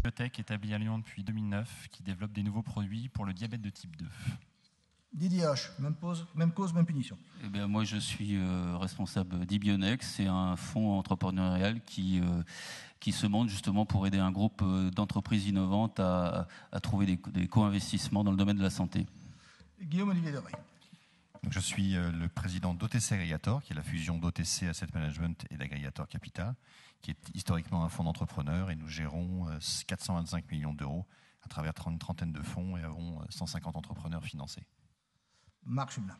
biotech établie à Lyon depuis 2009 qui développe des nouveaux produits pour le diabète de type 2. Didier H, même cause, même punition. Eh bien, moi, je suis responsable d'Ibionex. C'est un fonds entrepreneurial qui se monte justement pour aider un groupe d'entreprises innovantes à trouver des co-investissements dans le domaine de la santé. Guillaume-Olivier Doré. Donc, je suis le président d'OTC Agregator, qui est la fusion d'OTC Asset Management et d'Agregator Capital, qui est historiquement un fonds d'entrepreneurs, et nous gérons 425 millions d'euros à travers une trentaine de fonds et avons 150 entrepreneurs financés. Marc Chumelin.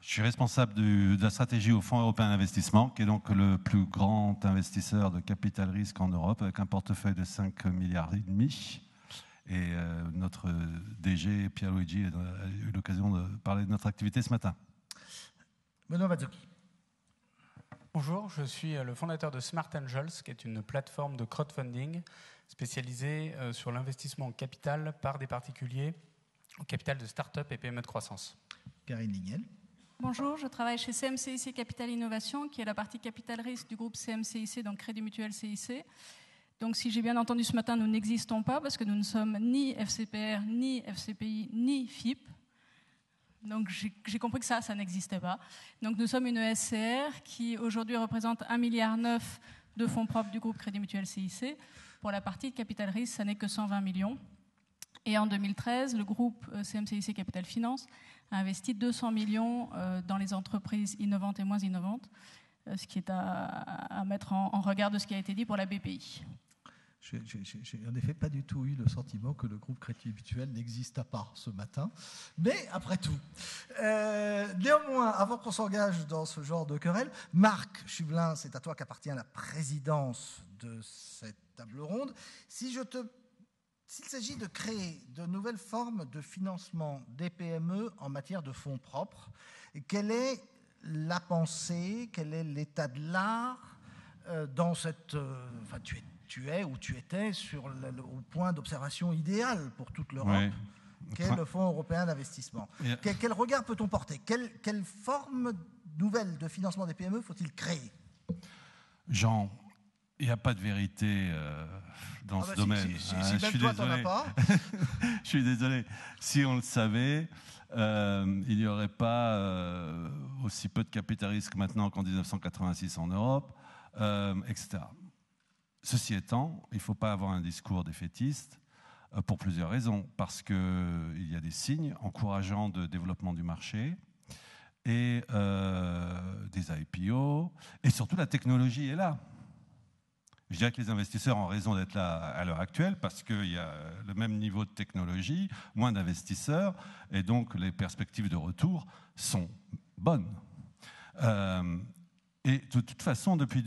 Je suis responsable de la stratégie au Fonds européen d'investissement, qui est donc le plus grand investisseur de capital risque en Europe, avec un portefeuille de 5,5 milliards. Et notre DG, Pierluigi, a eu l'occasion de parler de notre activité ce matin. Benoît Vazzoki. Bonjour, je suis le fondateur de Smart Angels, qui est une plateforme de crowdfunding spécialisée sur l'investissement en capital par des particuliers au capital de start-up et PME de croissance. Karine Lignel. Bonjour, je travaille chez CMCIC Capital Innovation, qui est la partie capital risque du groupe CMCIC, donc Crédit Mutuel CIC. Donc si j'ai bien entendu ce matin, nous n'existons pas parce que nous ne sommes ni FCPR, ni FCPI, ni FIP. Donc j'ai compris que ça n'existait pas. Donc nous sommes une SCR qui aujourd'hui représente 1,9 milliard de fonds propres du groupe Crédit Mutuel CIC. Pour la partie de capital risque, ça n'est que 120 millions. Et en 2013, le groupe CMCIC Capital Finance a investi 200 millions dans les entreprises innovantes et moins innovantes, ce qui est à mettre en regard de ce qui a été dit pour la BPI. J'ai en effet pas du tout eu le sentiment que le groupe Crédit Mutuel n'exista pas ce matin, mais après tout. Néanmoins, avant qu'on s'engage dans ce genre de querelle, Marc Chumelin, c'est à toi qu'appartient la présidence de cette table ronde. S'il s'agit de créer de nouvelles formes de financement des PME en matière de fonds propres, quelle est la pensée, quel est l'état de l'art dans cette... Enfin, tu es ou tu étais au point d'observation idéal pour toute l'Europe, oui, qu'est le Fonds européen d'investissement. Quel regard peut-on porter? Quelle forme nouvelle de financement des PME faut-il créer? Jean, il n'y a pas de vérité dans ce domaine. Si même toi, t'en as pas. Je suis désolé. Si on le savait, il n'y aurait pas aussi peu de capital risque maintenant qu'en 1986 en Europe, etc. Ceci étant, il ne faut pas avoir un discours défaitiste pour plusieurs raisons. Parce qu'il y a des signes encourageants de développement du marché et des IPO. Et surtout, la technologie est là. Je dirais que les investisseurs ont raison d'être là à l'heure actuelle parce qu'il y a le même niveau de technologie, moins d'investisseurs, et donc les perspectives de retour sont bonnes. Et de toute façon, depuis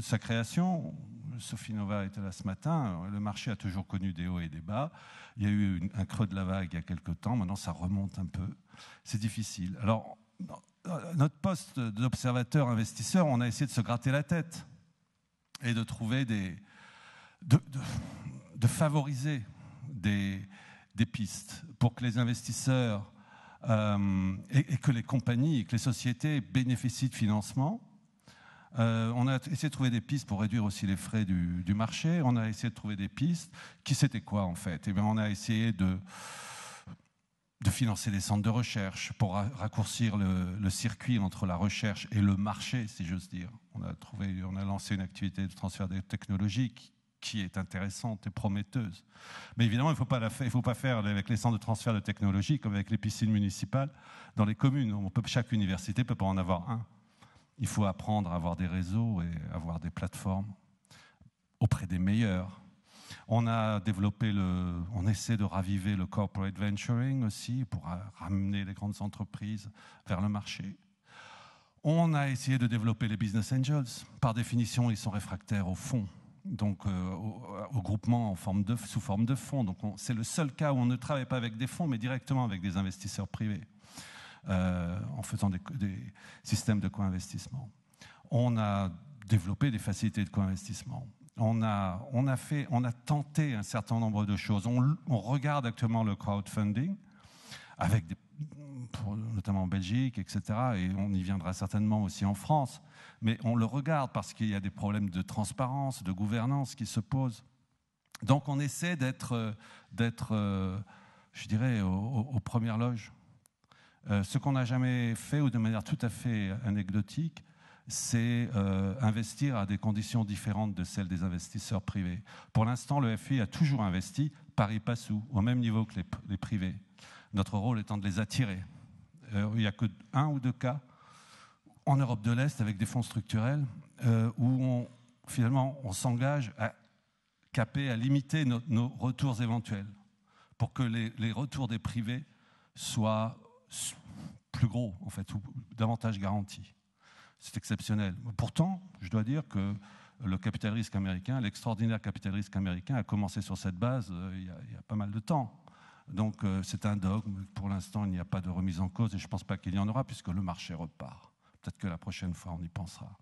sa création, Sophie Nova était là ce matin, le marché a toujours connu des hauts et des bas. Il y a eu un creux de la vague il y a quelques temps, maintenant ça remonte un peu. C'est difficile. Alors, notre poste d'observateur investisseur, on a essayé de se gratter la tête et de trouver de favoriser des pistes pour que les investisseurs et que les compagnies et que les sociétés bénéficient de financement. On a essayé de trouver des pistes pour réduire aussi les frais du marché. On a essayé de trouver des pistes qui c'était quoi en fait? Eh bien, on a essayé de financer les centres de recherche pour raccourcir le circuit entre la recherche et le marché, si j'ose dire. On a lancé une activité de transfert de technologies qui est intéressante et prometteuse. Mais évidemment, il ne faut pas faire avec les centres de transfert de technologie comme avec les piscines municipales dans les communes. Chaque université ne peut pas en avoir un. Il faut apprendre à avoir des réseaux et avoir des plateformes auprès des meilleurs. On essaie de raviver le corporate venturing aussi pour ramener les grandes entreprises vers le marché. On a essayé de développer les business angels. Par définition, ils sont réfractaires au fonds, donc au groupement sous forme de fonds. Donc c'est le seul cas où on ne travaille pas avec des fonds, mais directement avec des investisseurs privés. En faisant des systèmes de co-investissement. On a développé des facilités de co-investissement. On a tenté un certain nombre de choses. On regarde actuellement le crowdfunding, notamment en Belgique, etc. Et on y viendra certainement aussi en France. Mais on le regarde parce qu'il y a des problèmes de transparence, de gouvernance qui se posent. Donc on essaie d'être je dirais, aux premières loges. Ce qu'on n'a jamais fait, ou de manière tout à fait anecdotique, c'est investir à des conditions différentes de celles des investisseurs privés. Pour l'instant, le FI a toujours investi pari passu, au même niveau que les privés. Notre rôle étant de les attirer. Il n'y a que 1 ou 2 cas en Europe de l'Est avec des fonds structurels où finalement on s'engage à caper, à limiter nos retours éventuels pour que les retours des privés soient plus gros, en fait, ou davantage garantis. C'est exceptionnel. Pourtant, je dois dire que le capital risque américain, l'extraordinaire capital risque américain a commencé sur cette base il y a pas mal de temps. Donc c'est un dogme. Pour l'instant, il n'y a pas de remise en cause et je ne pense pas qu'il y en aura puisque le marché repart. Peut-être que la prochaine fois, on y pensera.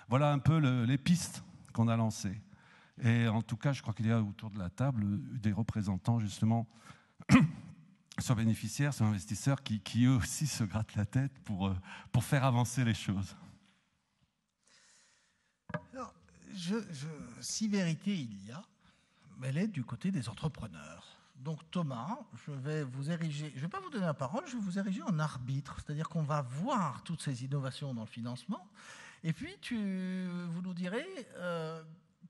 Voilà un peu les pistes qu'on a lancées. Et en tout cas, je crois qu'il y a autour de la table des représentants, justement, soit bénéficiaires, soit investisseurs, qui eux aussi se grattent la tête pour faire avancer les choses. Alors, si vérité il y a, elle est du côté des entrepreneurs. Donc Thomas, je vais pas vous donner la parole, je vais vous ériger en arbitre, c'est-à-dire qu'on va voir toutes ces innovations dans le financement, et puis vous nous direz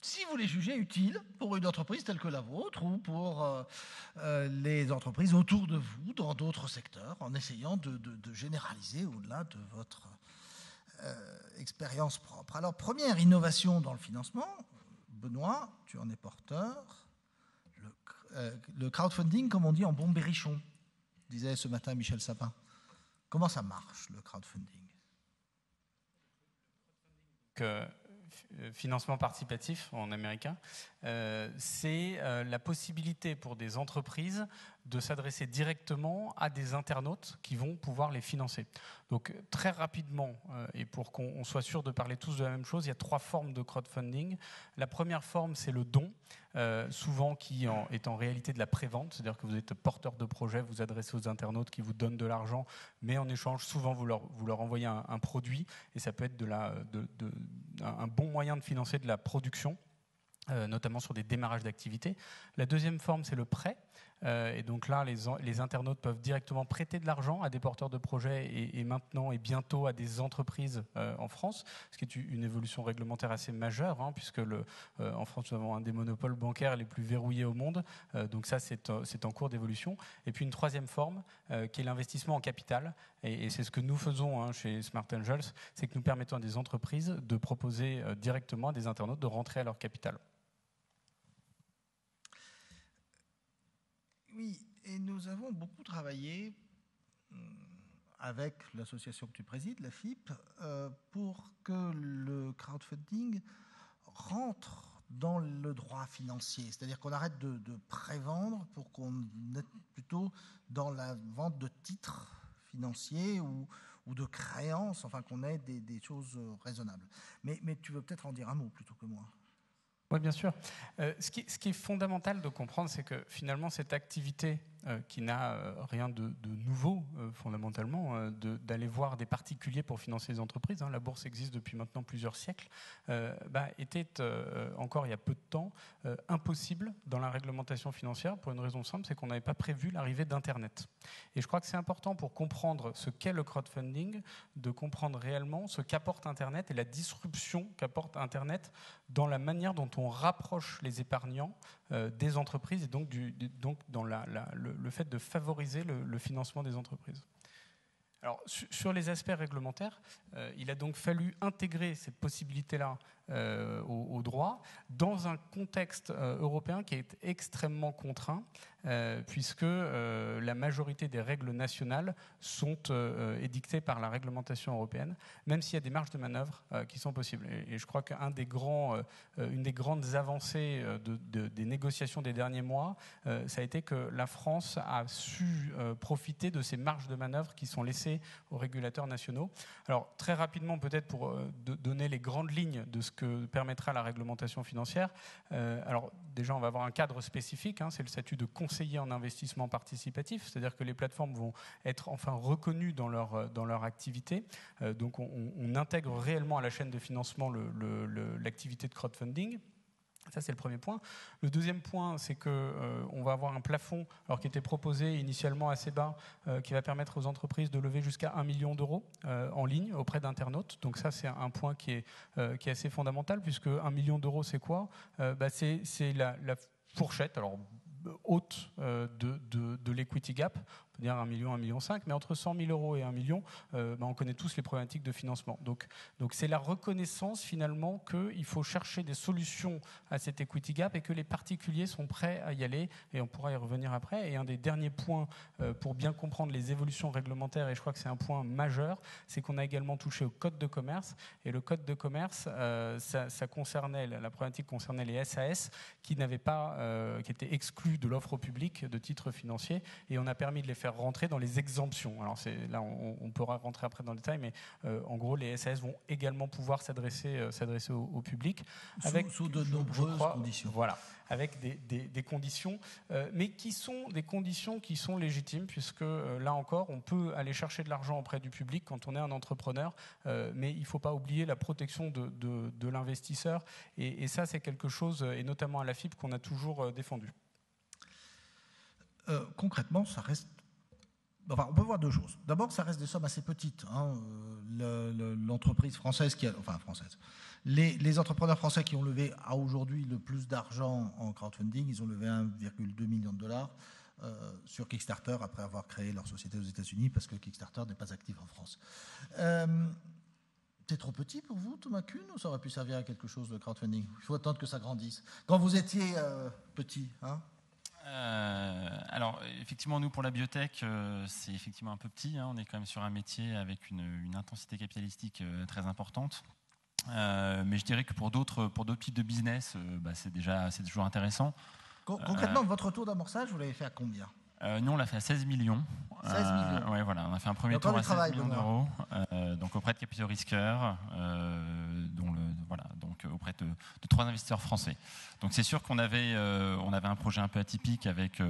si vous les jugez utiles pour une entreprise telle que la vôtre ou pour les entreprises autour de vous dans d'autres secteurs, en essayant de généraliser au-delà de votre expérience propre. Alors, première innovation dans le financement, Benoît, tu en es porteur, le crowdfunding, comme on dit en bon berrichon, disait ce matin Michel Sapin. Comment ça marche, le crowdfunding ? Financement participatif en américain, c'est la possibilité pour des entreprises de s'adresser directement à des internautes qui vont pouvoir les financer. Donc très rapidement, et pour qu'on soit sûr de parler tous de la même chose, il y a 3 formes de crowdfunding. La première forme, c'est le don, souvent qui est en réalité de la prévente, c'est-à-dire que vous êtes porteur de projet, vous adressez aux internautes qui vous donnent de l'argent, mais en échange, souvent vous leur envoyez un produit, et ça peut être un bon moyen de financer de la production, notamment sur des démarrages d'activités. La deuxième forme, c'est le prêt. Et donc là, les internautes peuvent directement prêter de l'argent à des porteurs de projets et maintenant et bientôt à des entreprises en France, ce qui est une évolution réglementaire assez majeure, puisque en France, nous avons un des monopoles bancaires les plus verrouillés au monde. Donc ça, c'est en cours d'évolution. Et puis une troisième forme, qui est l'investissement en capital. Et c'est ce que nous faisons chez Smart Angels, c'est que nous permettons à des entreprises de proposer directement à des internautes de rentrer à leur capital. Oui, et nous avons beaucoup travaillé avec l'association que tu présides, la FIP, pour que le crowdfunding rentre dans le droit financier. C'est-à-dire qu'on arrête de prévendre pour qu'on est plutôt dans la vente de titres financiers ou de créances, enfin qu'on ait des choses raisonnables. Mais tu veux peut-être en dire un mot plutôt que moi. Oui, bien sûr. Ce qui est fondamental de comprendre, c'est que finalement, cette activité qui n'a rien de nouveau, fondamentalement, d'aller voir des particuliers pour financer les entreprises, la bourse existe depuis maintenant plusieurs siècles, était encore il y a peu de temps impossible dans la réglementation financière pour une raison simple, c'est qu'on n'avait pas prévu l'arrivée d'Internet. Et je crois que c'est important pour comprendre ce qu'est le crowdfunding, de comprendre réellement ce qu'apporte Internet et la disruption qu'apporte Internet dans la manière dont on rapproche les épargnants des entreprises et donc dans le fait de favoriser le financement des entreprises. Alors, sur les aspects réglementaires, il a donc fallu intégrer cette possibilité-là au droit dans un contexte européen qui est extrêmement contraint, puisque la majorité des règles nationales sont édictées par la réglementation européenne, même s'il y a des marges de manœuvre qui sont possibles. Et je crois une des grandes avancées des négociations des derniers mois, ça a été que la France a su profiter de ces marges de manœuvre qui sont laissées aux régulateurs nationaux. Alors, très rapidement, peut-être pour donner les grandes lignes de ce que permettra la réglementation financière. Alors, déjà, on va avoir un cadre spécifique, c'est le statut de conseiller en investissement participatif, c'est-à-dire que les plateformes vont être enfin reconnues dans leur activité. Donc, on intègre réellement à la chaîne de financement l'activité de crowdfunding. Ça, c'est le premier point. Le deuxième point, c'est qu'on va avoir un plafond qui était proposé initialement assez bas, qui va permettre aux entreprises de lever jusqu'à 1 million d'euros en ligne auprès d'internautes. Donc ça, c'est un point qui est assez fondamental, puisque 1 million d'euros, c'est quoi ? C'est la fourchette haute de l'equity gap. On peut dire 1 million, 1,5 million, mais entre 100 000 euros et 1 million, on connaît tous les problématiques de financement. Donc c'est la reconnaissance finalement qu'il faut chercher des solutions à cet equity gap et que les particuliers sont prêts à y aller, et on pourra y revenir après. Et un des derniers points pour bien comprendre les évolutions réglementaires, et je crois que c'est un point majeur, c'est qu'on a également touché au code de commerce, et le code de commerce, ça concernait, la problématique concernait les SAS qui étaient exclus de l'offre au public de titres financiers, et on a permis de les faire rentrer dans les exemptions. Alors là, on pourra rentrer après dans le détail, mais en gros, les SAS vont également pouvoir s'adresser au public sous de nombreuses conditions. Voilà, avec des conditions, mais qui sont des conditions qui sont légitimes, puisque là encore, on peut aller chercher de l'argent auprès du public quand on est un entrepreneur, mais il ne faut pas oublier la protection de l'investisseur, et ça, c'est quelque chose, et notamment à la FIP, qu'on a toujours défendu. Concrètement, ça reste... Enfin, on peut voir deux choses. D'abord, ça reste des sommes assez petites. L'entreprise française les entrepreneurs français qui ont levé à aujourd'hui le plus d'argent en crowdfunding, ils ont levé 1,2 million de dollars sur Kickstarter après avoir créé leur société aux États-Unis, parce que Kickstarter n'est pas actif en France. C'est trop petit pour vous, Thomas Kuhn, ou ça aurait pu servir à quelque chose, le crowdfunding ? Il faut attendre que ça grandisse. Quand vous étiez petit, alors, effectivement, nous, pour la biotech, c'est effectivement un peu petit. On est quand même sur un métier avec une intensité capitalistique très importante. Mais je dirais que pour d'autres types de business, c'est toujours intéressant. Concrètement, votre taux d'amorçage, vous l'avez fait à combien ? Nous, on l'a fait à 16 millions. 16 millions. Ouais, voilà, on a fait un premier tour à 16 millions d'euros, donc auprès de capitaux risqueurs, donc auprès de 3 investisseurs français. Donc c'est sûr qu'on avait un projet un peu atypique avec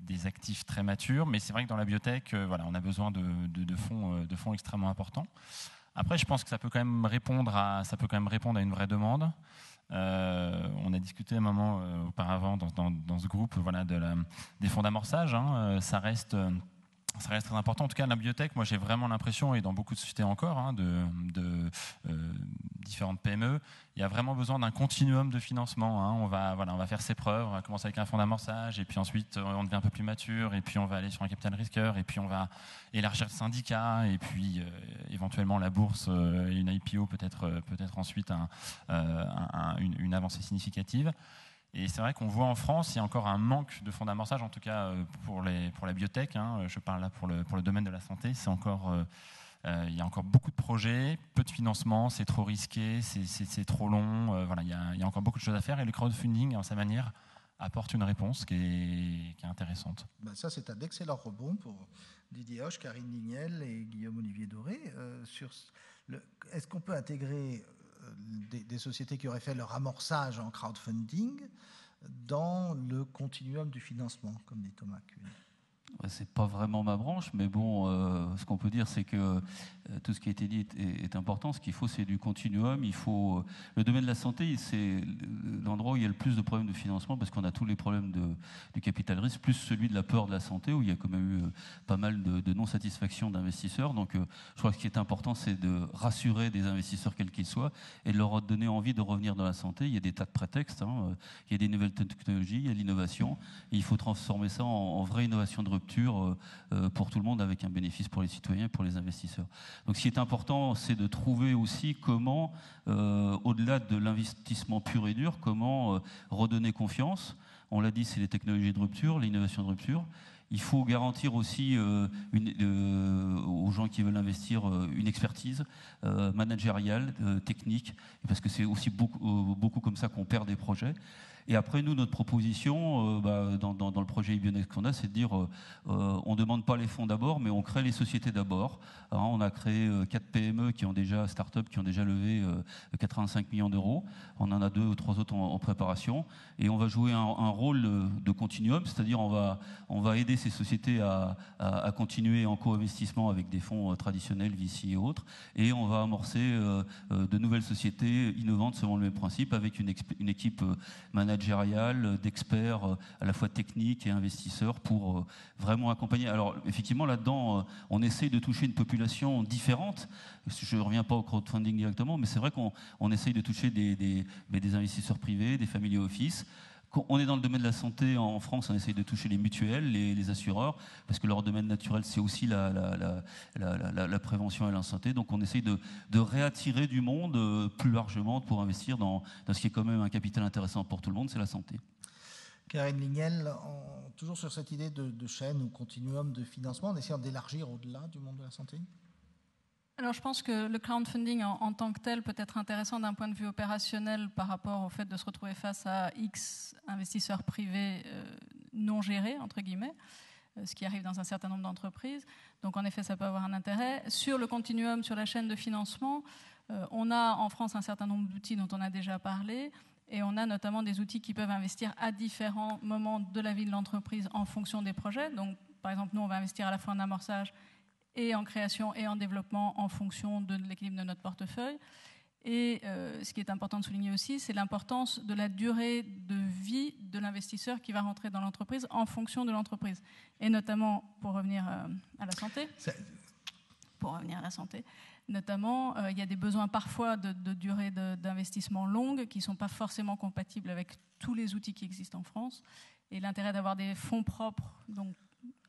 des actifs très matures, mais c'est vrai que dans la biotech, on a besoin de fonds extrêmement importants. Après, je pense que ça peut quand même répondre à une vraie demande. On a discuté un moment auparavant dans ce groupe des fonds d'amorçage. Ça reste très important. En tout cas, la biotech, moi j'ai vraiment l'impression, et dans beaucoup de sociétés encore, de différentes PME, il y a vraiment besoin d'un continuum de financement. On va faire ses preuves, on va commencer avec un fonds d'amorçage, et puis ensuite on devient un peu plus mature, et puis on va aller sur un capital risqueur, et puis on va élargir le syndicat, et puis éventuellement la bourse et une IPO, peut-être ensuite une avancée significative. Et c'est vrai qu'on voit en France, il y a encore un manque de fonds d'amorçage, en tout cas pour la biotech. Je parle là pour le domaine de la santé. Il y a encore beaucoup de projets, peu de financement, c'est trop risqué, c'est trop long. Il y a encore beaucoup de choses à faire, et le crowdfunding, à sa manière, apporte une réponse qui est intéressante. Ça, c'est un excellent rebond pour Didier Hoche, Karine Lignel et Guillaume-Olivier Doré. Est-ce qu'on peut intégrer des sociétés qui auraient fait leur amorçage en crowdfunding dans le continuum du financement, comme dit Thomas Kuhn? C'est pas vraiment ma branche, mais bon, ce qu'on peut dire, c'est que tout ce qui a été dit est important. Ce qu'il faut, c'est du continuum. Le domaine de la santé, c'est l'endroit où il y a le plus de problèmes de financement, parce qu'on a tous les problèmes du capital risque, plus celui de la peur de la santé, où il y a quand même eu pas mal de non-satisfaction d'investisseurs. Donc, je crois que ce qui est important, c'est de rassurer des investisseurs, quels qu'ils soient, et de leur donner envie de revenir dans la santé. Il y a des tas de prétextes. Il y a des nouvelles technologies, il y a l'innovation. Et il faut transformer ça en vraie innovation de rupture pour tout le monde, avec un bénéfice pour les citoyens et pour les investisseurs. Donc ce qui est important, c'est de trouver aussi comment, au-delà de l'investissement pur et dur, comment redonner confiance. On l'a dit, c'est les technologies de rupture, l'innovation de rupture. Il faut garantir aussi aux gens qui veulent investir une expertise managériale, technique, parce que c'est aussi beaucoup comme ça qu'on perd des projets. Et après, nous, notre proposition dans le projet Ibionex qu'on a, c'est de dire on ne demande pas les fonds d'abord, mais on crée les sociétés d'abord. On a créé 4 PME start-up qui ont déjà levé 85 millions d'euros. On en a 2 ou 3 autres en préparation. Et on va jouer un rôle de continuum, c'est-à-dire on va aider ces sociétés à continuer en co-investissement avec des fonds traditionnels, VC et autres, et on va amorcer de nouvelles sociétés innovantes selon le même principe, avec une équipe managériale, d'experts à la fois techniques et investisseurs pour vraiment accompagner. Alors effectivement, là-dedans, on essaye de toucher une population différente. Je ne reviens pas au crowdfunding directement, mais c'est vrai qu'on essaye de toucher des investisseurs privés, des family office. On est dans le domaine de la santé en France, on essaye de toucher les mutuelles, les assureurs, parce que leur domaine naturel, c'est aussi la prévention et la santé. Donc on essaye de réattirer du monde plus largement pour investir dans ce qui est quand même un capital intéressant pour tout le monde, c'est la santé. Karine Lignel, toujours sur cette idée de chaîne ou continuum de financement, en essayant d'élargir au-delà du monde de la santé ? Alors je pense que le crowdfunding en tant que tel peut être intéressant d'un point de vue opérationnel par rapport au fait de se retrouver face à X investisseurs privés non gérés, entre guillemets, ce qui arrive dans un certain nombre d'entreprises. Donc en effet, ça peut avoir un intérêt. Sur le continuum, sur la chaîne de financement, on a en France un certain nombre d'outils dont on a déjà parlé, et on a notamment des outils qui peuvent investir à différents moments de la vie de l'entreprise en fonction des projets. Donc par exemple, nous, on va investir à la fois en amorçage et en création et en développement en fonction de l'équilibre de notre portefeuille. Et ce qui est important de souligner aussi, c'est l'importance de la durée de vie de l'investisseur qui va rentrer dans l'entreprise en fonction de l'entreprise. Et notamment, pour revenir à la santé, notamment, il y a des besoins parfois de durée d'investissement longue qui ne sont pas forcément compatibles avec tous les outils qui existent en France. Et l'intérêt d'avoir des fonds propres, donc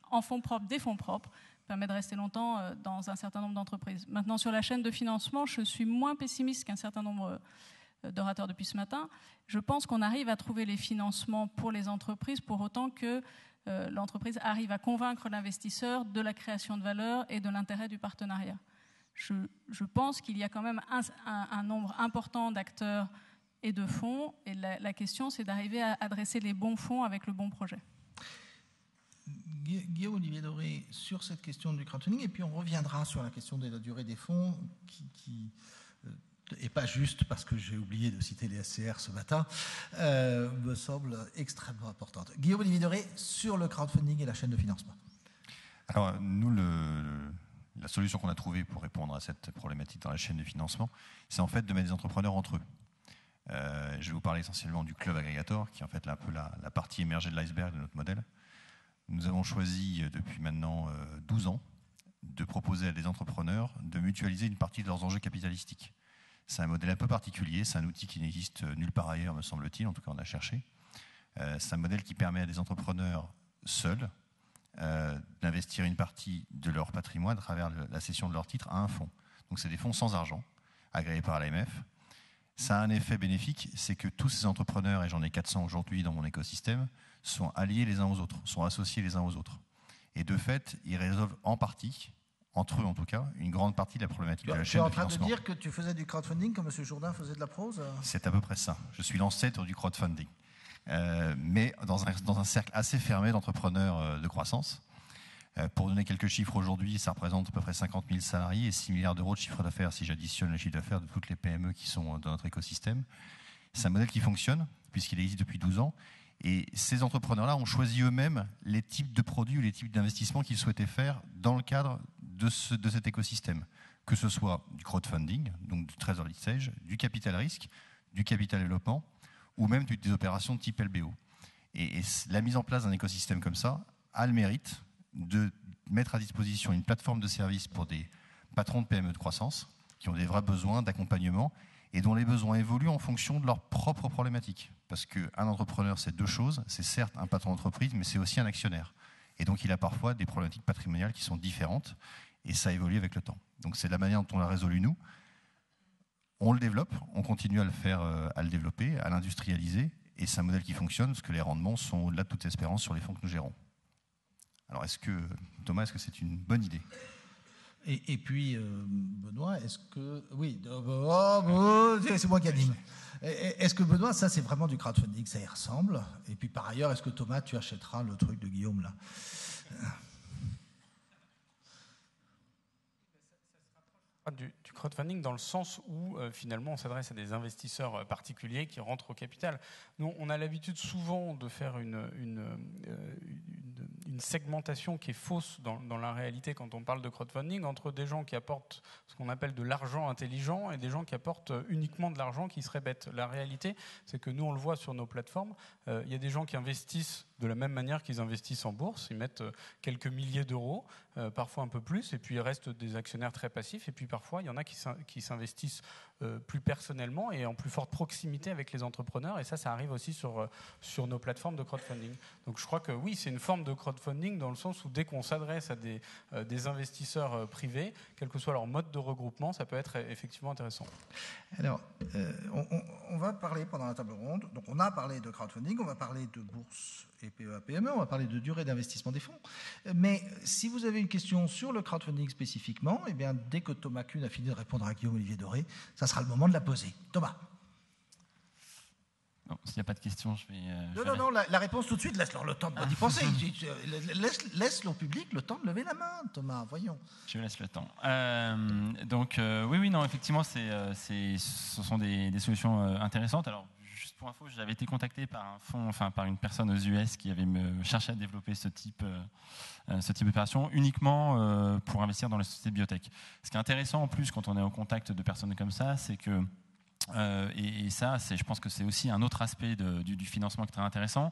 en fonds propres, des fonds propres, permet de rester longtemps dans un certain nombre d'entreprises. Maintenant, sur la chaîne de financement, je suis moins pessimiste qu'un certain nombre d'orateurs depuis ce matin. Je pense qu'on arrive à trouver les financements pour les entreprises pour autant que l'entreprise arrive à convaincre l'investisseur de la création de valeur et de l'intérêt du partenariat. Je pense qu'il y a quand même un nombre important d'acteurs et de fonds, et la question, c'est d'arriver à adresser les bons fonds avec le bon projet. Guillaume Olivier Doré, sur cette question du crowdfunding, et puis on reviendra sur la question de la durée des fonds, qui et pas juste parce que j'ai oublié de citer les SCR ce matin, me semble extrêmement importante. Guillaume Olivier Doré, sur le crowdfunding et la chaîne de financement. Alors, nous, la solution qu'on a trouvée pour répondre à cette problématique dans la chaîne de financement, c'est en fait de mettre des entrepreneurs entre eux. Je vais vous parler essentiellement du club agrégateur, qui est en fait un peu la partie émergée de l'iceberg de notre modèle. Nous avons choisi depuis maintenant 12 ans de proposer à des entrepreneurs de mutualiser une partie de leurs enjeux capitalistiques. C'est un modèle un peu particulier, c'est un outil qui n'existe nulle part ailleurs, me semble-t-il, en tout cas on a cherché. C'est un modèle qui permet à des entrepreneurs seuls d'investir une partie de leur patrimoine à travers la cession de leurs titres à un fonds. Donc c'est des fonds sans argent, agréés par l'AMF. Ça a un effet bénéfique, c'est que tous ces entrepreneurs, et j'en ai 400 aujourd'hui dans mon écosystème, sont alliés les uns aux autres, sont associés les uns aux autres. Et de fait, ils résolvent en partie, entre eux en tout cas, une grande partie de la problématique de la chaîne de financement. Tu es en train de dire que tu faisais du crowdfunding comme M. Jourdain faisait de la prose ? C'est à peu près ça. Je suis l'ancêtre du crowdfunding. Mais dans un cercle assez fermé d'entrepreneurs de croissance. Pour donner quelques chiffres aujourd'hui, ça représente à peu près 50 000 salariés et 6 milliards d'euros de chiffre d'affaires si j'additionne le chiffre d'affaires de toutes les PME qui sont dans notre écosystème. C'est un modèle qui fonctionne puisqu'il existe depuis 12 ans. Et ces entrepreneurs-là ont choisi eux-mêmes les types de produits ou les types d'investissements qu'ils souhaitaient faire dans le cadre de cet écosystème. Que ce soit du crowdfunding, donc du trésor stage, du capital risque, du capital développement, ou même des opérations de type LBO. Et la mise en place d'un écosystème comme ça a le mérite de mettre à disposition une plateforme de services pour des patrons de PME de croissance qui ont des vrais besoins d'accompagnement et dont les besoins évoluent en fonction de leurs propres problématiques. Parce qu'un entrepreneur, c'est deux choses. C'est certes un patron d'entreprise, mais c'est aussi un actionnaire. Et donc, il a parfois des problématiques patrimoniales qui sont différentes et ça évolue avec le temps. Donc, c'est la manière dont on l'a résolu, nous. On le développe, on continue à le faire, à le développer, à l'industrialiser. Et c'est un modèle qui fonctionne parce que les rendements sont au-delà de toute espérance sur les fonds que nous gérons. Alors, Thomas, est-ce que c'est une bonne idée ? Et puis, Benoît, est-ce que... Oui, c'est moi qui anime. Est-ce que, Benoît, ça, c'est vraiment du crowdfunding, ça y ressemble ? Et puis, par ailleurs, est-ce que, Thomas, tu achèteras le truc de Guillaume, là ? Du crowdfunding dans le sens où finalement on s'adresse à des investisseurs particuliers qui rentrent au capital. Nous, on a l'habitude souvent de faire une segmentation qui est fausse dans la réalité quand on parle de crowdfunding, entre des gens qui apportent ce qu'on appelle de l'argent intelligent et des gens qui apportent uniquement de l'argent qui serait bête. La réalité, c'est que nous, on le voit sur nos plateformes, il y a des gens qui investissent de la même manière qu'ils investissent en bourse, ils mettent quelques milliers d'euros, parfois un peu plus, et puis il reste des actionnaires très passifs, et puis parfois il y en a qui s'investissent plus personnellement et en plus forte proximité avec les entrepreneurs, et ça arrive aussi sur nos plateformes de crowdfunding. Donc je crois que oui, c'est une forme de crowdfunding dans le sens où dès qu'on s'adresse à des investisseurs privés, quel que soit leur mode de regroupement, ça peut être effectivement intéressant. Alors, on va parler pendant la table ronde, donc on a parlé de crowdfunding, on va parler de bourse et PEA-PME, on va parler de durée d'investissement des fonds, mais si vous avez une question sur le crowdfunding spécifiquement, eh bien, dès que Thomas Kuhn a fini de répondre à Guillaume-Olivier Doré, ça sera le moment de la poser. Thomas. S'il n'y a pas de questions, je vais... Non, la réponse tout de suite, laisse-leur le temps d'y penser. Laisse au public le temps de lever la main, Thomas, voyons. Je laisse le temps. Oui, non, effectivement, ce sont des solutions intéressantes. Alors, juste pour info, j'avais été contacté par par une personne aux US qui avait cherché à développer ce type d'opération uniquement pour investir dans la société biotech. Ce qui est intéressant en plus quand on est en contact de personnes comme ça, c'est que je pense que c'est aussi un autre aspect du financement qui est très intéressant.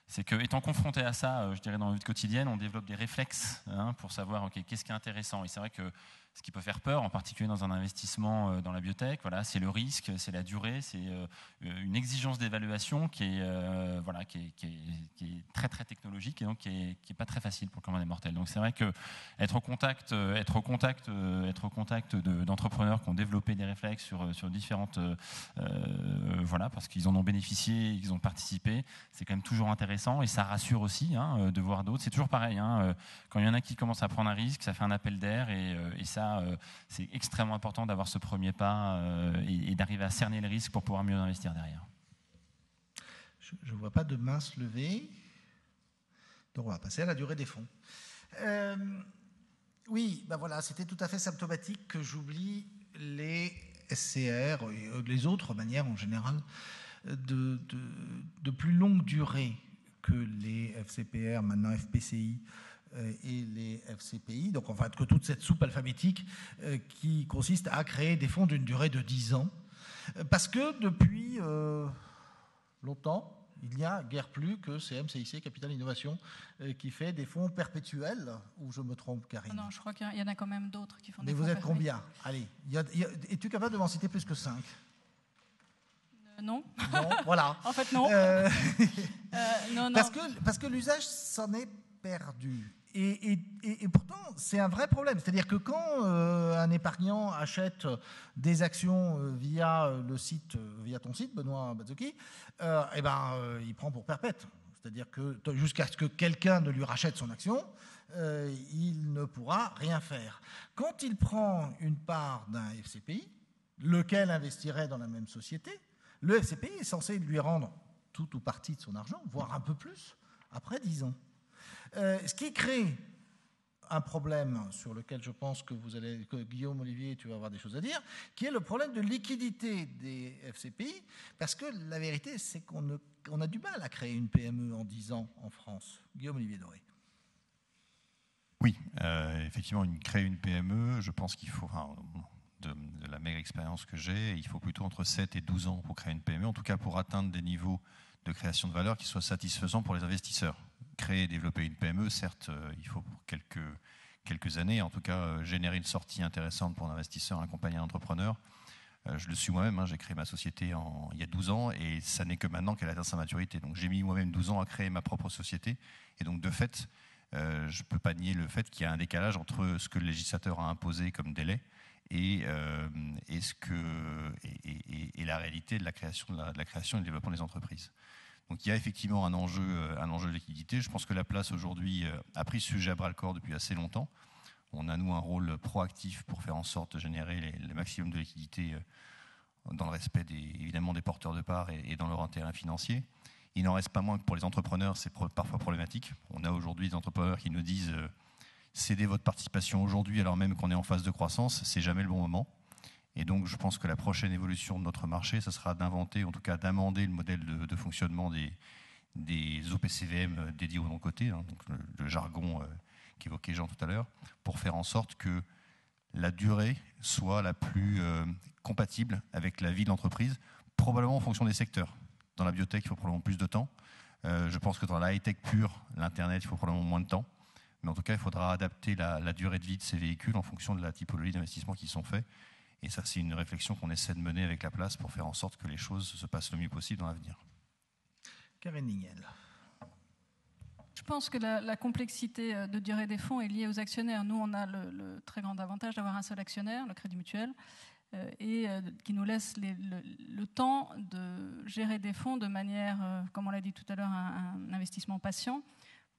C'est qu'étant confronté à ça, je dirais dans la vie quotidienne, on développe des réflexes pour savoir qu'est-ce qui est intéressant. Et c'est vrai que ce qui peut faire peur, en particulier dans un investissement dans la biotech, c'est le risque, c'est la durée, c'est une exigence d'évaluation qui est très très technologique et donc qui est pas très facile pour le commun des mortels. Donc c'est vrai que être au contact d'entrepreneurs qui ont développé des réflexes sur différentes parce qu'ils en ont bénéficié, ils ont participé, c'est quand même toujours intéressant et ça rassure aussi de voir d'autres. C'est toujours pareil, quand il y en a qui commencent à prendre un risque, ça fait un appel d'air et ça c'est extrêmement important d'avoir ce premier pas et d'arriver à cerner le risque pour pouvoir mieux investir derrière. Je ne vois pas de main se lever. Donc on va passer à la durée des fonds. C'était tout à fait symptomatique que j'oublie les SCR et les autres manières en général de plus longue durée que les FCPR, maintenant FPCI, et les FCPI, donc en fait que toute cette soupe alphabétique qui consiste à créer des fonds d'une durée de 10 ans. Parce que depuis longtemps, il n'y a guère plus que CMCIC Capital Innovation qui fait des fonds perpétuels, ou je me trompe, Karine? Non, je crois qu'il y en a quand même d'autres qui font des fonds. Mais vous êtes combien? Allez, es-tu capable de m'en citer plus que 5? Non. Non, voilà. En fait, non. Non. Parce que l'usage s'en est perdu. Et pourtant, c'est un vrai problème. C'est-à-dire que quand un épargnant achète des actions via ton site, Benoît Bazzucchi, il prend pour perpète. C'est-à-dire que jusqu'à ce que quelqu'un ne lui rachète son action, il ne pourra rien faire. Quand il prend une part d'un FCPI, lequel investirait dans la même société, le FCPI est censé lui rendre tout ou partie de son argent, voire un peu plus, après 10 ans. Ce qui crée un problème sur lequel je pense que Guillaume, Olivier, tu vas avoir des choses à dire, qui est le problème de liquidité des FCPI, parce que la vérité, c'est qu'on a du mal à créer une PME en 10 ans en France. Guillaume, Olivier Doré. Oui, effectivement, créer une PME, je pense qu'il faut, de la maigre expérience que j'ai, il faut plutôt entre 7 et 12 ans pour créer une PME, en tout cas pour atteindre des niveaux de création de valeur qui soient satisfaisants pour les investisseurs. Créer et développer une PME, certes, il faut pour quelques années, en tout cas, générer une sortie intéressante pour un investisseur, accompagner un entrepreneur. Je le suis moi-même, j'ai créé ma société il y a 12 ans et ça n'est que maintenant qu'elle atteint sa maturité. Donc j'ai mis moi-même 12 ans à créer ma propre société et donc de fait, je ne peux pas nier le fait qu'il y a un décalage entre ce que le législateur a imposé comme délai et la réalité de la création et du développement des entreprises. Donc il y a effectivement un enjeu de liquidité. Je pense que la place aujourd'hui a pris ce sujet à bras-le-corps depuis assez longtemps. On a, nous, un rôle proactif pour faire en sorte de générer le maximum de liquidité dans le respect évidemment des porteurs de parts et dans leur intérêt financier. Il n'en reste pas moins que pour les entrepreneurs, c'est parfois problématique. On a aujourd'hui des entrepreneurs qui nous disent cédez votre participation aujourd'hui alors même qu'on est en phase de croissance, c'est jamais le bon moment. Et donc, je pense que la prochaine évolution de notre marché, ce sera d'inventer, en tout cas d'amender le modèle de fonctionnement des OPCVM dédiés au non-coté, hein, donc le jargon qu'évoquait Jean tout à l'heure, pour faire en sorte que la durée soit la plus compatible avec la vie de l'entreprise, probablement en fonction des secteurs. Dans la biotech, il faut probablement plus de temps. Je pense que dans la high-tech pure, l'Internet, il faut probablement moins de temps. Mais en tout cas, il faudra adapter la durée de vie de ces véhicules en fonction de la typologie d'investissement qui sont faits. Et ça, c'est une réflexion qu'on essaie de mener avec la place pour faire en sorte que les choses se passent le mieux possible dans l'avenir. Karine Nignel. Je pense que la complexité de durée des fonds est liée aux actionnaires. Nous, on a le très grand avantage d'avoir un seul actionnaire, le Crédit Mutuel, qui nous laisse le temps de gérer des fonds de manière, comme on l'a dit tout à l'heure, un investissement patient,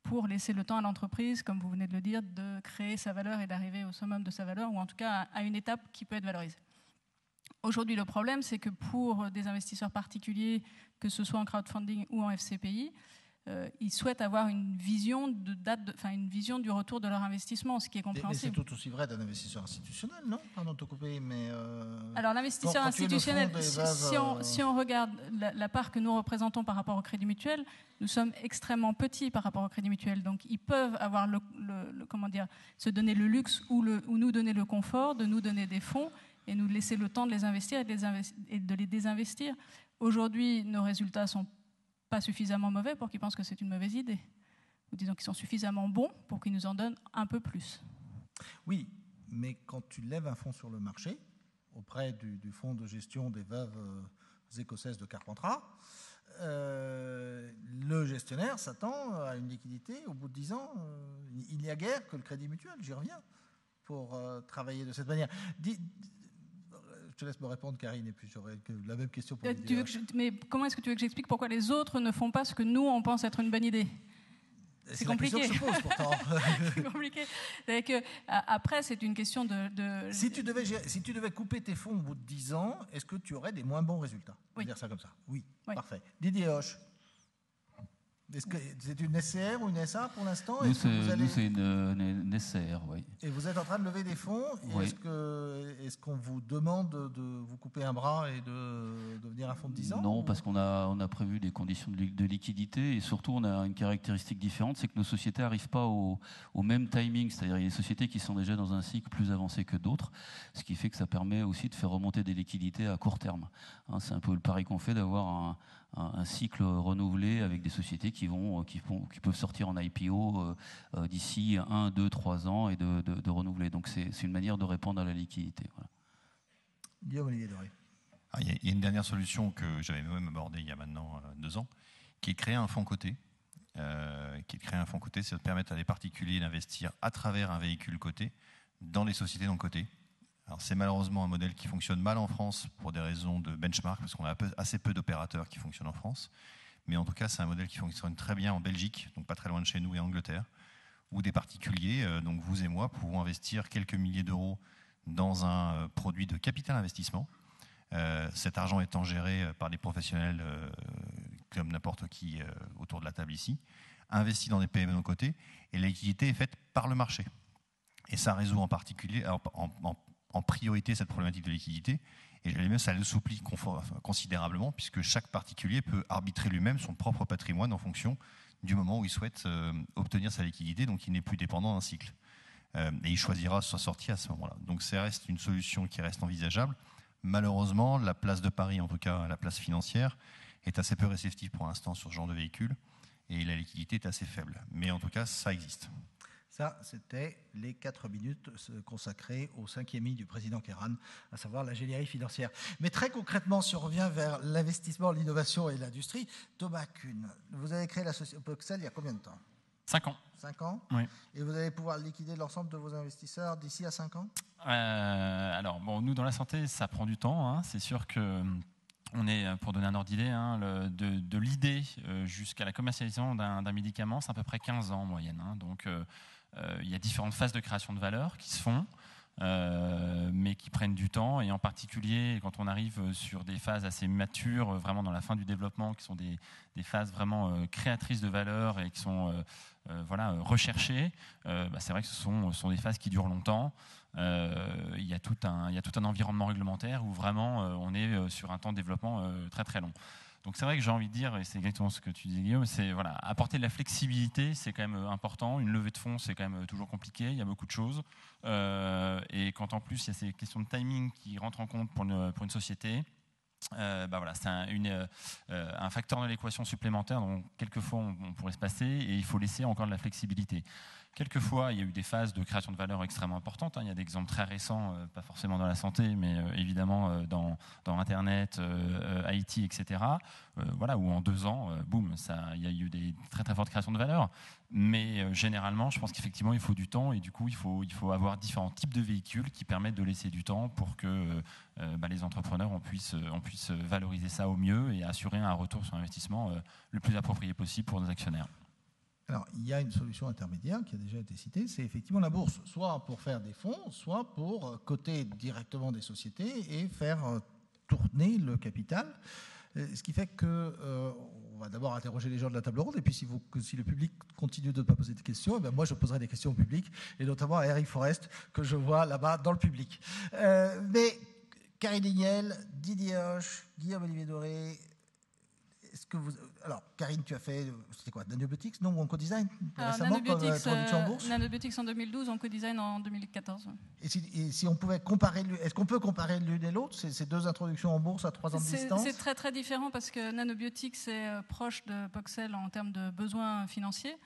pour laisser le temps à l'entreprise, comme vous venez de le dire, de créer sa valeur et d'arriver au summum de sa valeur, ou en tout cas à une étape qui peut être valorisée. Aujourd'hui, le problème, c'est que pour des investisseurs particuliers, que ce soit en crowdfunding ou en FCPI, ils souhaitent avoir une vision une vision du retour de leur investissement, ce qui est compréhensible. Mais c'est tout aussi vrai d'un investisseur institutionnel, non? Pardon de te couper, mais... Alors l'investisseur institutionnel, si on regarde la part que nous représentons par rapport au Crédit Mutuel, nous sommes extrêmement petits par rapport au Crédit Mutuel. Donc ils peuvent avoir se donner le luxe ou nous donner le confort de nous donner des fonds et nous laisser le temps de les investir et de les désinvestir. Aujourd'hui, nos résultats sont pas suffisamment mauvais pour qu'ils pensent que c'est une mauvaise idée. Ou disons qu'ils sont suffisamment bons pour qu'ils nous en donnent un peu plus. Oui, mais quand tu lèves un fonds sur le marché, auprès du fonds de gestion des veuves écossaises de Carpentras, le gestionnaire s'attend à une liquidité au bout de 10 ans. Il n'y a guère que le Crédit Mutuel, j'y reviens, pour travailler de cette manière. Je te laisse me répondre, Karine, et puis j'aurai la même question pour mais comment est-ce que tu veux que j'explique pourquoi les autres ne font pas ce que nous, on pense être une bonne idée? C'est compliqué. C'est la question que je pose, pourtant. C'est compliqué. Après, c'est une question de... Si tu devais couper tes fonds au bout de 10 ans, est-ce que tu aurais des moins bons résultats? On va dire ça comme ça. Oui, parfait. Didier Hoche. Est-ce que c'est une SCR ou une SA pour l'instant? Nous, c'est une SCR, oui. Et vous êtes en train de lever des fonds. Oui. Est-ce qu'on vous demande de vous couper un bras et de devenir un fonds de 10 ans? Non, parce qu'on a prévu des conditions de liquidité et surtout on a une caractéristique différente, c'est que nos sociétés n'arrivent pas au même timing. C'est-à-dire il y a des sociétés qui sont déjà dans un cycle plus avancé que d'autres, ce qui fait que ça permet aussi de faire remonter des liquidités à court terme. Hein, c'est un peu le pari qu'on fait d'avoir un cycle renouvelé avec des sociétés qui peuvent sortir en IPO d'ici 1, 2, 3 ans et de renouveler. Donc c'est une manière de répondre à la liquidité. Voilà. Guillaume-Olivier Doré. Il y a une dernière solution que j'avais même abordée il y a maintenant 2 ans, qui est de créer un fonds coté. C'est de permettre à des particuliers d'investir à travers un véhicule coté dans les sociétés non cotées. Alors c'est malheureusement un modèle qui fonctionne mal en France pour des raisons de benchmark, parce qu'on a assez peu d'opérateurs qui fonctionnent en France. Mais en tout cas, c'est un modèle qui fonctionne très bien en Belgique, donc pas très loin de chez nous, et en Angleterre, où des particuliers, donc vous et moi, pouvons investir quelques milliers d'euros dans un produit de capital investissement. Cet argent étant géré par des professionnels comme n'importe qui autour de la table ici, investi dans des PME non cotées, et la liquidité est faite par le marché. Et ça résout en particulier, en priorité, cette problématique de liquidité. Et j'allais même, ça l'assouplit considérablement, puisque chaque particulier peut arbitrer lui-même son propre patrimoine en fonction du moment où il souhaite obtenir sa liquidité, donc il n'est plus dépendant d'un cycle. Et il choisira sa sortie à ce moment-là. Donc ça reste une solution qui reste envisageable. Malheureusement, la place de Paris, en tout cas la place financière, est assez peu réceptive pour l'instant sur ce genre de véhicule, et la liquidité est assez faible. Mais en tout cas, ça existe. Ça, c'était les 4 minutes consacrées au 5e I du président Kéran, à savoir l'ingénierie financière. Mais très concrètement, si on revient vers l'investissement, l'innovation et l'industrie, Thomas Kuhn, vous avez créé la société Poxel il y a combien de temps? 5 ans. 5 ans? Oui. Et vous allez pouvoir liquider l'ensemble de vos investisseurs d'ici à 5 ans? Alors, nous, dans la santé, ça prend du temps. Hein. C'est sûr que... On est, pour donner un ordre d'idée, de l'idée jusqu'à la commercialisation d'un médicament, c'est à peu près 15 ans en moyenne. Hein. Donc, il y a différentes phases de création de valeur qui se font, mais qui prennent du temps. Et en particulier, quand on arrive sur des phases assez matures, vraiment dans la fin du développement, qui sont des phases vraiment créatrices de valeur et qui sont recherchées, c'est vrai que ce sont des phases qui durent longtemps. Il y a tout un environnement réglementaire où vraiment on est sur un temps de développement très très long. Donc c'est vrai que j'ai envie de dire, et c'est exactement ce que tu dis Guillaume, c'est voilà, apporter de la flexibilité, c'est quand même important. Une levée de fonds, c'est quand même toujours compliqué, il y a beaucoup de choses. Et quand en plus il y a ces questions de timing qui rentrent en compte pour une société, voilà, c'est un facteur de l'équation supplémentaire dont quelquefois on pourrait se passer, et il faut laisser encore de la flexibilité. Quelquefois, il y a eu des phases de création de valeur extrêmement importantes. Il y a des exemples très récents, pas forcément dans la santé, mais évidemment dans Internet, IT, etc. Voilà, où en 2 ans, boum, il y a eu des très très fortes créations de valeur. Mais généralement, je pense qu'effectivement, il faut du temps, et du coup, il faut avoir différents types de véhicules qui permettent de laisser du temps pour que les entrepreneurs on puisse valoriser ça au mieux et assurer un retour sur investissement le plus approprié possible pour nos actionnaires. Alors, il y a une solution intermédiaire qui a déjà été citée, c'est effectivement la bourse, soit pour faire des fonds, soit pour coter directement des sociétés et faire tourner le capital. Ce qui fait que on va d'abord interroger les gens de la table ronde, et puis si le public continue de ne pas poser de questions, moi je poserai des questions au public, et notamment à Eric Forest, que je vois là-bas dans le public. Mais Karine Lignel, Didier Hoche, Guillaume-Olivier Doré, alors, Karine, tu as fait, c'était quoi, Nanobiotics, non, ou Oncodesign récemment, introduction en bourse. Nanobiotics en 2012, Oncodesign en 2014. Et si on pouvait comparer, est-ce qu'on peut comparer l'une et l'autre, ces 2 introductions en bourse à 3 ans de distance? C'est très très différent, parce que Nanobiotics est proche de Poxel en termes de besoins financiers.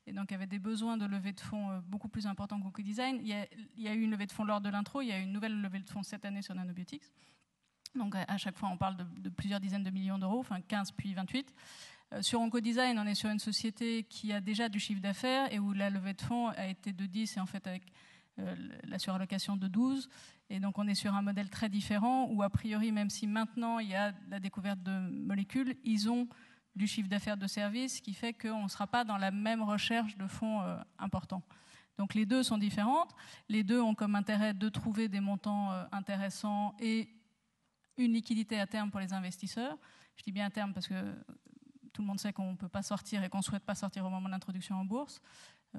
Et donc, il y avait des besoins de levée de fonds beaucoup plus importants qu'Oncodesign. Il y a eu une levée de fonds lors de l'intro, il y a eu une nouvelle levée de fonds cette année sur Nanobiotics. Donc à chaque fois, on parle de plusieurs dizaines de millions d'euros, enfin 15 puis 28. Sur Oncodesign, on est sur une société qui a déjà du chiffre d'affaires et où la levée de fonds a été de 10 et en fait avec la surallocation de 12. Et donc on est sur un modèle très différent où a priori, même si maintenant il y a la découverte de molécules, ils ont du chiffre d'affaires de service, ce qui fait qu'on ne sera pas dans la même recherche de fonds importants. Donc les deux sont différentes. Les deux ont comme intérêt de trouver des montants intéressants et une liquidité à terme pour les investisseurs. Je dis bien à terme parce que tout le monde sait qu'on ne peut pas sortir et qu'on ne souhaite pas sortir au moment de l'introduction en bourse.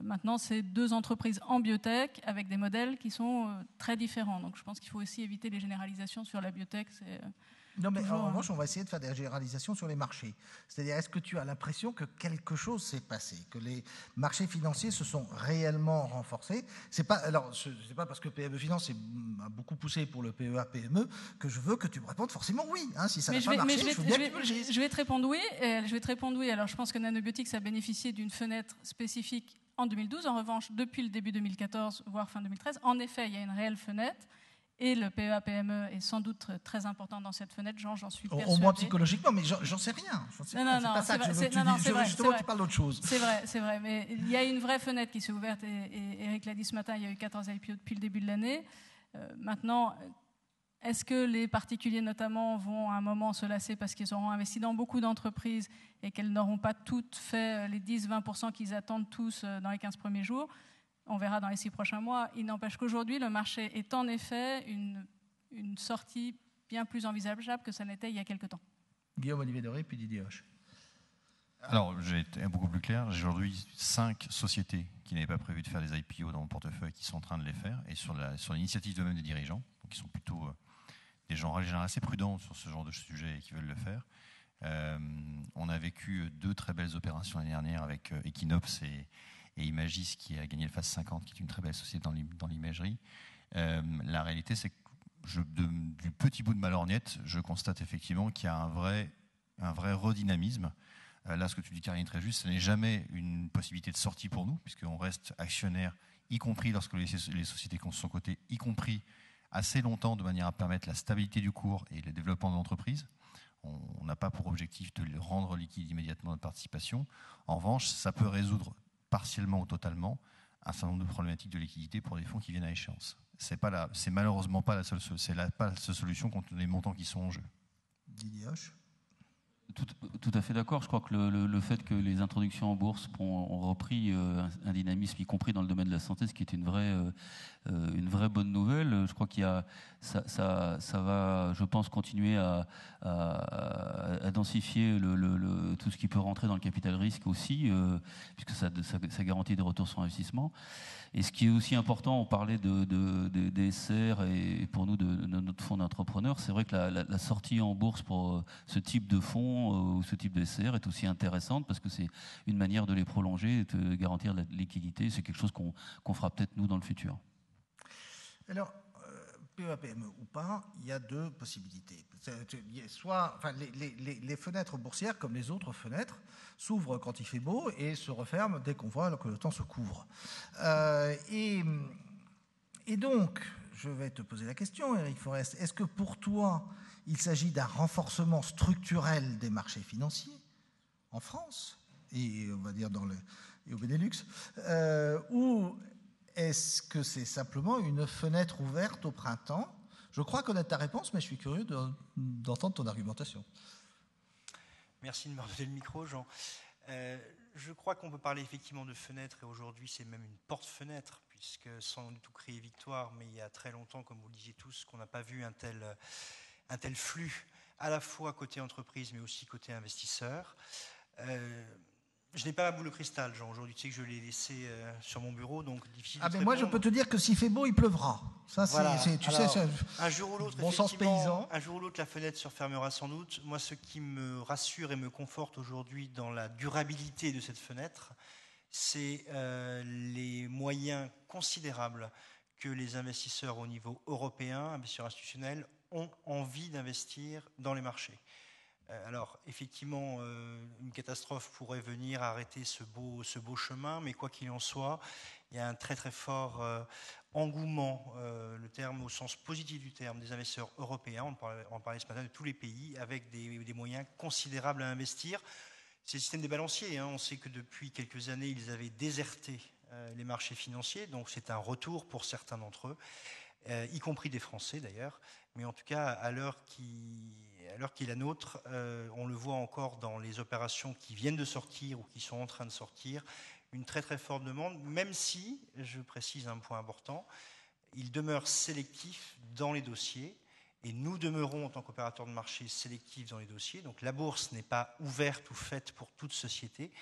Maintenant, c'est 2 entreprises en biotech avec des modèles qui sont très différents. Donc je pense qu'il faut aussi éviter les généralisations sur la biotech. Non, mais en revanche, on va essayer de faire des généralisations sur les marchés. C'est-à-dire, est-ce que tu as l'impression que quelque chose s'est passé, que les marchés financiers se sont réellement renforcés? C'est pas parce que PME Finance a beaucoup poussé pour le PEA-PME que je veux que tu me répondes forcément oui. Si ça n'a pas marché, je vais te répondre oui. Alors, je pense que Nanobiotics a bénéficié d'une fenêtre spécifique en 2012. En revanche, depuis le début 2014, voire fin 2013, en effet, il y a une réelle fenêtre. Et le PEA-PME est sans doute très important dans cette fenêtre, j'en suis persuadée. Au moins psychologiquement, mais j'en sais rien. C'est pas ça que je veux que tu dises. Justement, tu parles d'autre chose. C'est vrai. Mais il y a une vraie fenêtre qui s'est ouverte, et Eric l'a dit ce matin, il y a eu 14 IPO depuis le début de l'année. Maintenant, est-ce que les particuliers notamment vont à un moment se lasser parce qu'ils auront investi dans beaucoup d'entreprises et qu'elles n'auront pas toutes fait les 10-20% qu'ils attendent tous dans les 15 premiers jours? On verra dans les 6 prochains mois. Il n'empêche qu'aujourd'hui, le marché est en effet une sortie bien plus envisageable que ça n'était il y a quelque temps. Guillaume-Olivier Doré, puis Didier Hoche. Alors, j'ai été beaucoup plus clair. J'ai aujourd'hui 5 sociétés qui n'avaient pas prévu de faire des IPO dans mon portefeuille qui sont en train de les faire, et sur l'initiative de même des dirigeants, donc qui sont plutôt des gens en général assez prudents sur ce genre de sujet et qui veulent le faire. On a vécu 2 très belles opérations l'année dernière avec Equinox et Imagis qui a gagné le FAS 50, qui est une très belle société dans l'imagerie. La réalité, c'est que du petit bout de ma lorgnette, je constate effectivement qu'il y a un vrai redynamisme. Là, ce que tu dis, Karine, très juste, ce n'est jamais une possibilité de sortie pour nous, puisqu'on reste actionnaire, y compris lorsque les sociétés sont cotées, y compris assez longtemps, de manière à permettre la stabilité du cours et le développement de l'entreprise. On n'a pas pour objectif de rendre liquide immédiatement notre participation. En revanche, ça peut résoudre partiellement ou totalement un certain nombre de problématiques de liquidité pour des fonds qui viennent à échéance. C'est malheureusement pas la seule solution compte tenu des montants qui sont en jeu. Didier Hoche. Tout à fait d'accord. Je crois que le fait que les introductions en bourse ont repris un dynamisme, y compris dans le domaine de la santé, ce qui est une vraie bonne nouvelle. Je crois ça va, je pense, continuer à densifier tout ce qui peut rentrer dans le capital risque aussi, puisque ça garantit des retours sur investissement. Et ce qui est aussi important, on parlait des SR et pour nous de notre fonds d'entrepreneurs, c'est vrai que la sortie en bourse pour ce type de fonds fonds ou ce type de SCR est aussi intéressante parce que c'est une manière de les prolonger et de garantir la liquidité. C'est quelque chose qu'on fera peut-être nous dans le futur. Alors, PEA-PME ou pas, il y a deux possibilités. Soit, enfin, les fenêtres boursières, comme les autres fenêtres, s'ouvrent quand il fait beau et se referment dès qu'on voit que le temps se couvre. Et donc, je vais te poser la question, Eric Forest, est-ce que pour toi, il s'agit d'un renforcement structurel des marchés financiers en France, et on va dire et au Benelux, ou est-ce que c'est simplement une fenêtre ouverte au printemps? Je crois connaître ta réponse, mais je suis curieux d'entendre ton argumentation. Merci de me redonner le micro, Jean. Je crois qu'on peut parler effectivement de fenêtre, et aujourd'hui c'est même une porte-fenêtre, puisque sans du tout crier victoire, mais il y a très longtemps, comme vous le disiez tous, qu'on n'a pas vu un tel flux, à la fois côté entreprise, mais aussi côté investisseur. Je n'ai pas la boule de cristal, Jean. Aujourd'hui, tu sais que je l'ai laissé sur mon bureau, donc difficile de mais moi, je peux te dire que s'il fait beau, il pleuvra. Ça, voilà. tu sais, un jour ou l'autre, bon sens paysan. Un jour ou l'autre, la fenêtre se refermera sans doute. Moi, ce qui me rassure et me conforte aujourd'hui dans la durabilité de cette fenêtre, c'est les moyens considérables que les investisseurs au niveau européen, investisseurs institutionnels, ont envie d'investir dans les marchés. Alors, effectivement, une catastrophe pourrait venir arrêter ce beau chemin, mais quoi qu'il en soit, il y a un très très fort engouement, le terme au sens positif du terme, des investisseurs européens, on parlait ce matin de tous les pays, avec des moyens considérables à investir. C'est le système des balanciers, hein. On sait que depuis quelques années, ils avaient déserté les marchés financiers, donc c'est un retour pour certains d'entre eux, y compris des Français d'ailleurs, mais en tout cas, à l'heure qui est la nôtre, on le voit encore dans les opérations qui viennent de sortir ou qui sont en train de sortir, une très très forte demande, même si, je précise un point important, il demeure sélectif dans les dossiers, et nous demeurons en tant qu'opérateurs de marché sélectifs dans les dossiers, donc la bourse n'est pas ouverte ou faite pour toute société,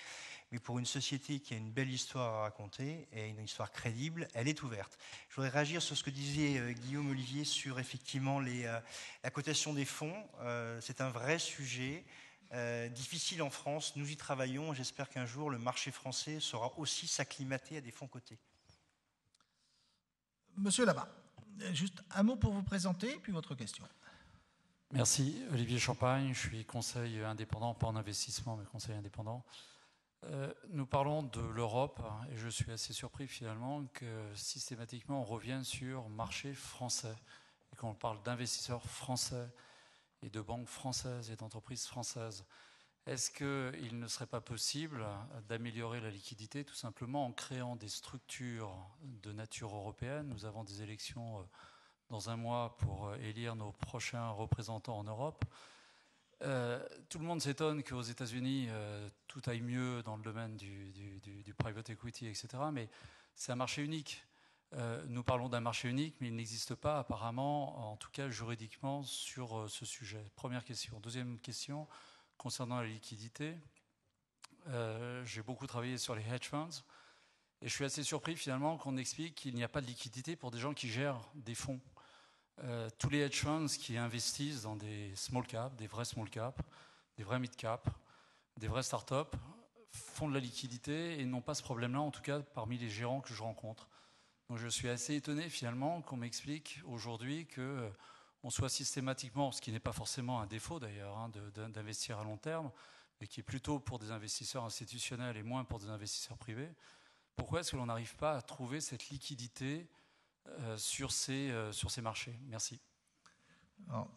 mais pour une société qui a une belle histoire à raconter et une histoire crédible, elle est ouverte. Je voudrais réagir sur ce que disait Guillaume Olivier sur effectivement la cotation des fonds. C'est un vrai sujet, difficile en France. Nous y travaillons. J'espère qu'un jour, le marché français saura aussi s'acclimater à des fonds cotés. Monsieur là-bas, juste un mot pour vous présenter, puis votre question. Merci. Olivier Champagne, je suis conseil indépendant, pas en investissement, mais conseil indépendant. Nous parlons de l'Europe et je suis assez surpris finalement que systématiquement on revienne sur marché français et qu'on parle d'investisseurs français et de banques françaises et d'entreprises françaises. Est-ce qu'il ne serait pas possible d'améliorer la liquidité tout simplement en créant des structures de nature européenne? Nous avons des élections dans un mois pour élire nos prochains représentants en Europe. Tout le monde s'étonne qu'aux États-Unis, tout aille mieux dans le domaine du private equity, etc. Mais c'est un marché unique. Nous parlons d'un marché unique, mais il n'existe pas apparemment, en tout cas juridiquement, sur ce sujet. Première question. Deuxième question, concernant la liquidité. J'ai beaucoup travaillé sur les hedge funds et je suis assez surpris finalement qu'on explique qu'il n'y a pas de liquidité pour des gens qui gèrent des fonds. Tous les hedge funds qui investissent dans des small caps, des vrais small caps, des vrais mid caps, des vrais startups, font de la liquidité et n'ont pas ce problème-là, en tout cas parmi les gérants que je rencontre. Donc je suis assez étonné finalement qu'on m'explique aujourd'hui qu'on soit systématiquement, ce qui n'est pas forcément un défaut d'ailleurs, hein, d'investir à long terme, mais qui est plutôt pour des investisseurs institutionnels et moins pour des investisseurs privés. Pourquoi est-ce que l'on n'arrive pas à trouver cette liquidité sur ces marchés? Merci. Alors,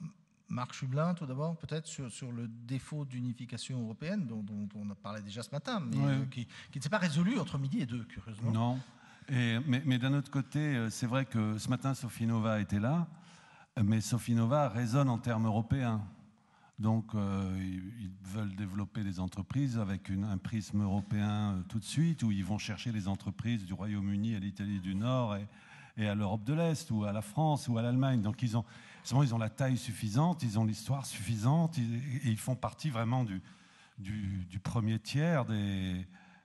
Marc Chublin, tout d'abord, peut-être sur le défaut d'unification européenne dont on a parlé déjà ce matin, mais oui. Qui ne s'est pas résolu entre midi et 2, curieusement. Non, mais d'un autre côté, c'est vrai que ce matin, Sofinnova était là, mais Sofinnova résonne en termes européens. Donc, ils veulent développer des entreprises avec un prisme européen tout de suite, où ils vont chercher les entreprises du Royaume-Uni à l'Italie du Nord et à l'Europe de l'Est, ou à la France, ou à l'Allemagne. Donc ils ont la taille suffisante, ils ont l'histoire suffisante, et ils font partie vraiment du premier tiers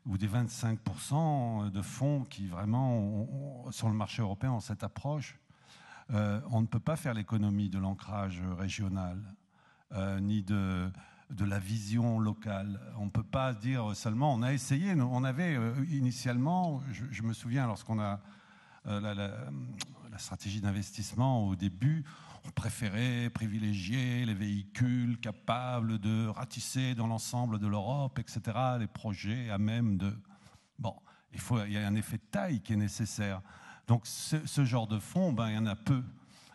ou des 25% de fonds qui vraiment, sur le marché européen, ont cette approche. On ne peut pas faire l'économie de l'ancrage régional, ni de de la vision locale. On ne peut pas dire seulement, on a essayé, on avait initialement, je me souviens lorsqu'on a la stratégie d'investissement au début, on préférait privilégier les véhicules capables de ratisser dans l'ensemble de l'Europe, etc., les projets à même de... Bon, il y a un effet de taille qui est nécessaire. Donc ce genre de fonds, il y en a peu.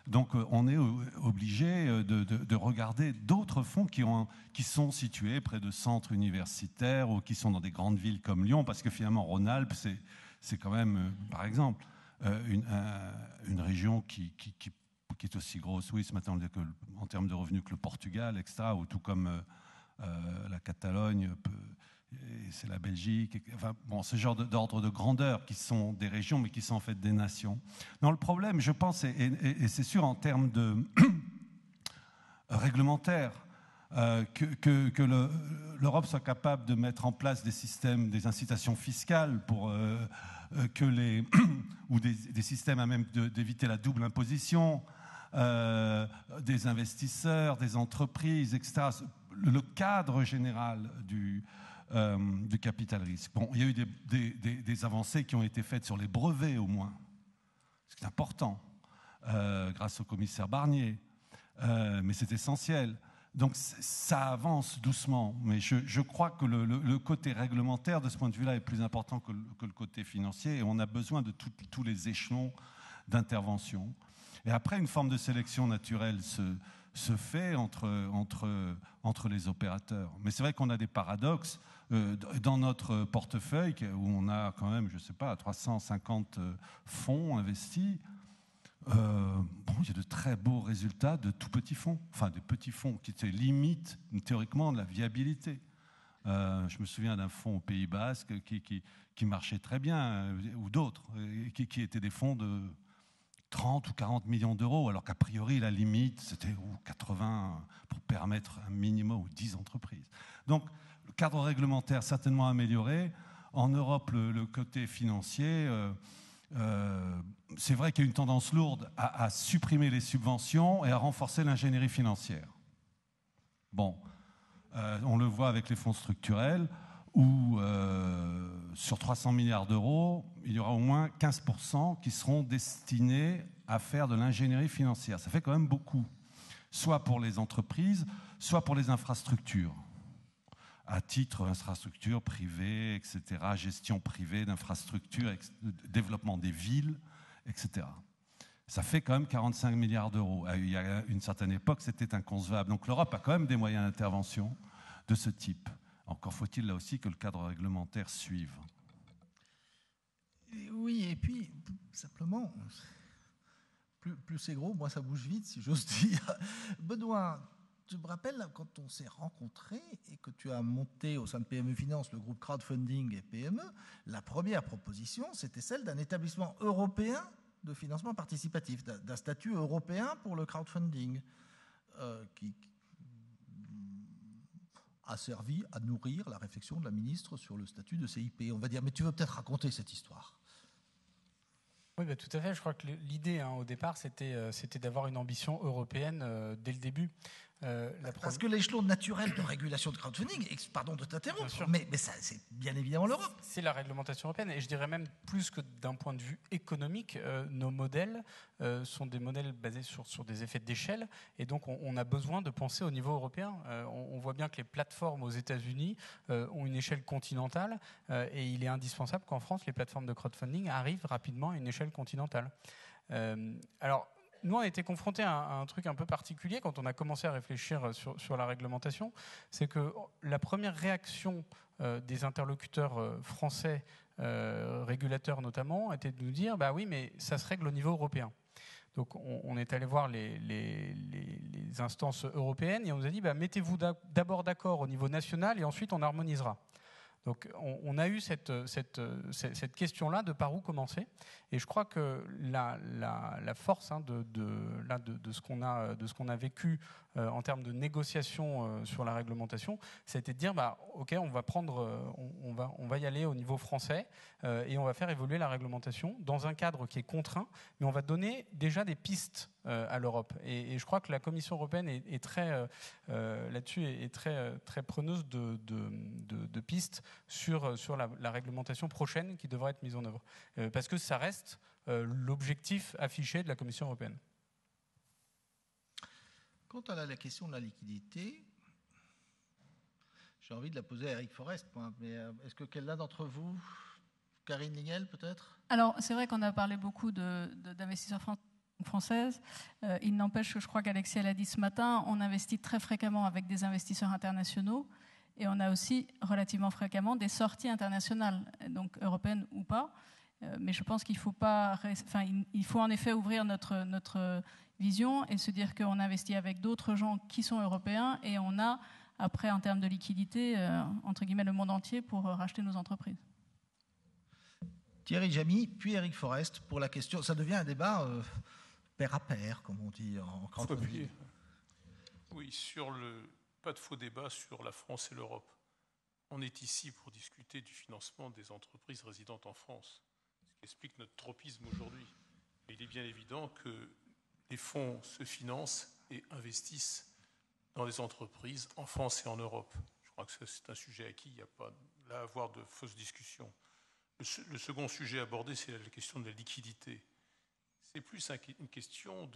Donc on est obligé de regarder d'autres fonds qui sont situés près de centres universitaires ou qui sont dans des grandes villes comme Lyon, parce que finalement Rhône-Alpes, c'est quand même, par exemple, une région qui est aussi grosse, oui, ce matin, en termes de revenus que le Portugal, etc., ou tout comme la Catalogne, c'est la Belgique, enfin, bon, ce genre d'ordre de grandeur qui sont des régions, mais qui sont en fait des nations. Non, le problème, je pense, et c'est sûr en termes de réglementaire, que l'Europe soit capable de mettre en place des systèmes, des incitations fiscales pour ou des systèmes à même d'éviter la double imposition, des investisseurs, des entreprises, etc. Le cadre général du capital risque. Bon, il y a eu des avancées qui ont été faites sur les brevets au moins, ce qui est important, grâce au commissaire Barnier, mais c'est essentiel. Donc ça avance doucement, mais je crois que le côté réglementaire de ce point de vue-là est plus important que le côté financier, et on a besoin de tous les échelons d'intervention. Et après, une forme de sélection naturelle se fait entre les opérateurs. Mais c'est vrai qu'on a des paradoxes. Dans notre portefeuille, où on a quand même, je ne sais pas, 350 fonds investis, il y a de très beaux résultats de tout petits fonds, enfin des petits fonds qui limitent théoriquement la viabilité. Je me souviens d'un fonds au Pays Basque qui marchait très bien, ou d'autres, qui étaient des fonds de 30 ou 40 millions d'euros, alors qu'a priori la limite c'était 80 pour permettre un minimum, ou 10 entreprises. Donc le cadre réglementaire certainement amélioré. En Europe, le côté financier, c'est vrai qu'il y a une tendance lourde à supprimer les subventions et à renforcer l'ingénierie financière. Bon, on le voit avec les fonds structurels, où sur 300 milliards d'euros, il y aura au moins 15% qui seront destinés à faire de l'ingénierie financière. Ça fait quand même beaucoup, soit pour les entreprises, soit pour les infrastructures, à titre infrastructure privée, etc., gestion privée d'infrastructures, développement des villes, etc. Ça fait quand même 45 milliards d'euros. Il y a une certaine époque, c'était inconcevable. Donc l'Europe a quand même des moyens d'intervention de ce type. Encore faut-il là aussi que le cadre réglementaire suive. Oui, et puis, simplement, plus c'est gros, moins ça bouge vite, si j'ose dire. Benoît, je me rappelle quand on s'est rencontrés et que tu as monté au sein de PME Finance le groupe crowdfunding et PME, la première proposition, c'était celle d'un établissement européen de financement participatif, d'un statut européen pour le crowdfunding, qui a servi à nourrir la réflexion de la ministre sur le statut de CIP, on va dire. Mais tu veux peut-être raconter cette histoire. Oui, tout à fait. Je crois que l'idée, au départ, c'était d'avoir une ambition européenne dès le début. Parce que l'échelon naturel de régulation de crowdfunding, pardon de t'interrompre, mais ça, c'est bien évidemment l'Europe. C'est la réglementation européenne, et je dirais même plus que d'un point de vue économique, nos modèles sont des modèles basés sur des effets d'échelle, et donc on a besoin de penser au niveau européen. On voit bien que les plateformes aux États-Unis ont une échelle continentale, et il est indispensable qu'en France, les plateformes de crowdfunding arrivent rapidement à une échelle continentale. Alors, nous, on a été confrontés à un truc un peu particulier quand on a commencé à réfléchir sur la réglementation. C'est que la première réaction des interlocuteurs français, régulateurs notamment, était de nous dire « bah oui, mais ça se règle au niveau européen ». Donc on est allé voir les instances européennes et on nous a dit bah, « mettez-vous d'abord d'accord au niveau national et ensuite on harmonisera ». Donc on a eu cette question-là de par où commencer, et je crois que la force de ce qu'on a vécu en termes de négociation sur la réglementation, c'était de dire bah ok, on va y aller au niveau français et on va faire évoluer la réglementation dans un cadre qui est contraint, mais on va donner déjà des pistes à l'Europe. Et je crois que la Commission européenne est très là-dessus est très preneuse de pistes sur la réglementation prochaine qui devrait être mise en œuvre, parce que ça reste l'objectif affiché de la Commission européenne. Quant à la question de la liquidité, j'ai envie de la poser à Eric Forest, mais est-ce que quelqu'un d'entre vous, Karine Lignel peut-être? Alors c'est vrai qu'on a parlé beaucoup d'investisseurs françaises. Il n'empêche que je crois qu'Alexis l'a dit ce matin, on investit très fréquemment avec des investisseurs internationaux et on a aussi relativement fréquemment des sorties internationales, donc européennes ou pas. Mais je pense qu'il faut il faut en effet ouvrir notre vision et se dire qu'on investit avec d'autres gens qui sont européens et on a après en termes de liquidité entre guillemets le monde entier pour racheter nos entreprises. Thierry Jamy, puis Eric Forest pour la question. Ça devient un débat pair à pair, comme on dit en crowdfunding. Oui, pas de faux débat sur la France et l'Europe. On est ici pour discuter du financement des entreprises résidentes en France, ce qui explique notre tropisme aujourd'hui. Il est bien évident que les fonds se financent et investissent dans les entreprises en France et en Europe. Je crois que c'est un sujet acquis, il n'y a pas là à avoir de fausses discussions. Le second sujet abordé, c'est la question de la liquidité. C'est plus une question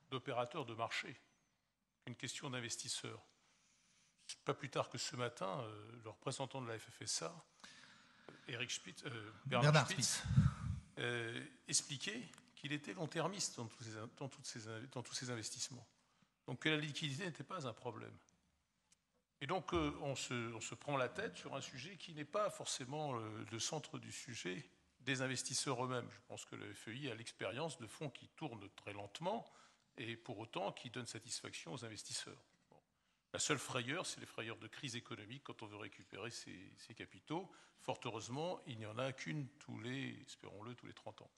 d'opérateurs de marché qu'une question d'investisseurs. Pas plus tard que ce matin, le représentant de la FFSA, Bernard Spitz, expliquait qu'il était long-termiste dans tous ces investissements. Donc que la liquidité n'était pas un problème. Et donc on se prend la tête sur un sujet qui n'est pas forcément le centre du sujet des investisseurs eux-mêmes. Je pense que le FEI a l'expérience de fonds qui tournent très lentement et pour autant qui donnent satisfaction aux investisseurs. Bon. La seule frayeur, c'est les frayeurs de crise économique quand on veut récupérer ses capitaux. Fort heureusement, il n'y en a qu'une espérons-le, tous les 30 ans.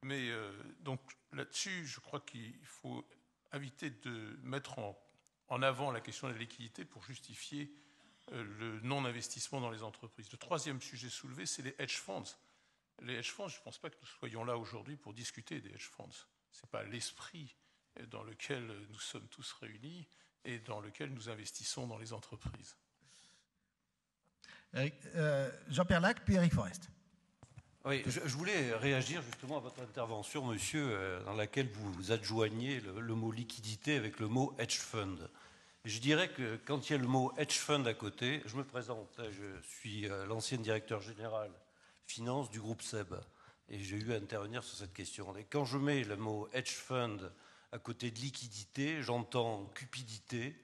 Mais donc là-dessus, je crois qu'il faut éviter de mettre en avant la question de la liquidité pour justifier le non-investissement dans les entreprises. Le troisième sujet soulevé, c'est les hedge funds. Les hedge funds, je ne pense pas que nous soyons là aujourd'hui pour discuter des hedge funds. Ce n'est pas l'esprit dans lequel nous sommes tous réunis et dans lequel nous investissons dans les entreprises. Jean-Pierre Lac, puis Eric Forest. Oui, je voulais réagir justement à votre intervention, monsieur, dans laquelle vous adjoignez le mot liquidité avec le mot hedge fund. Je dirais que quand il y a le mot hedge fund à côté, je me présente, je suis l'ancien directeur général finance du groupe SEB et j'ai eu à intervenir sur cette question. Et quand je mets le mot hedge fund à côté de liquidité, j'entends cupidité,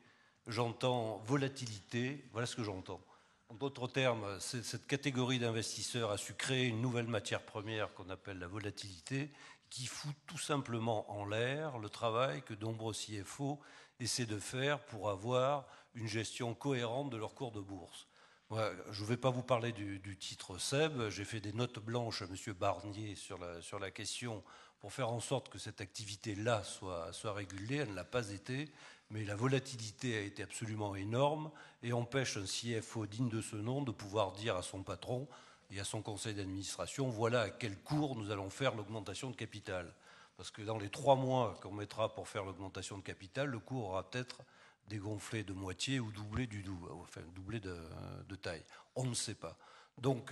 j'entends volatilité, voilà ce que j'entends. En d'autres termes, cette catégorie d'investisseurs a su créer une nouvelle matière première qu'on appelle la volatilité, qui fout tout simplement en l'air le travail que de nombreux CFO essaient de faire pour avoir une gestion cohérente de leur cours de bourse. Moi, je ne vais pas vous parler du titre SEB, j'ai fait des notes blanches à M. Barnier sur la question pour faire en sorte que cette activité-là soit régulée, elle ne l'a pas été, mais la volatilité a été absolument énorme et empêche un CFO digne de ce nom de pouvoir dire à son patron et à son conseil d'administration, voilà à quel cours nous allons faire l'augmentation de capital. Parce que dans les 3 mois qu'on mettra pour faire l'augmentation de capital, le cours aura peut-être dégonflé de moitié ou doublé de taille. On ne sait pas. Donc,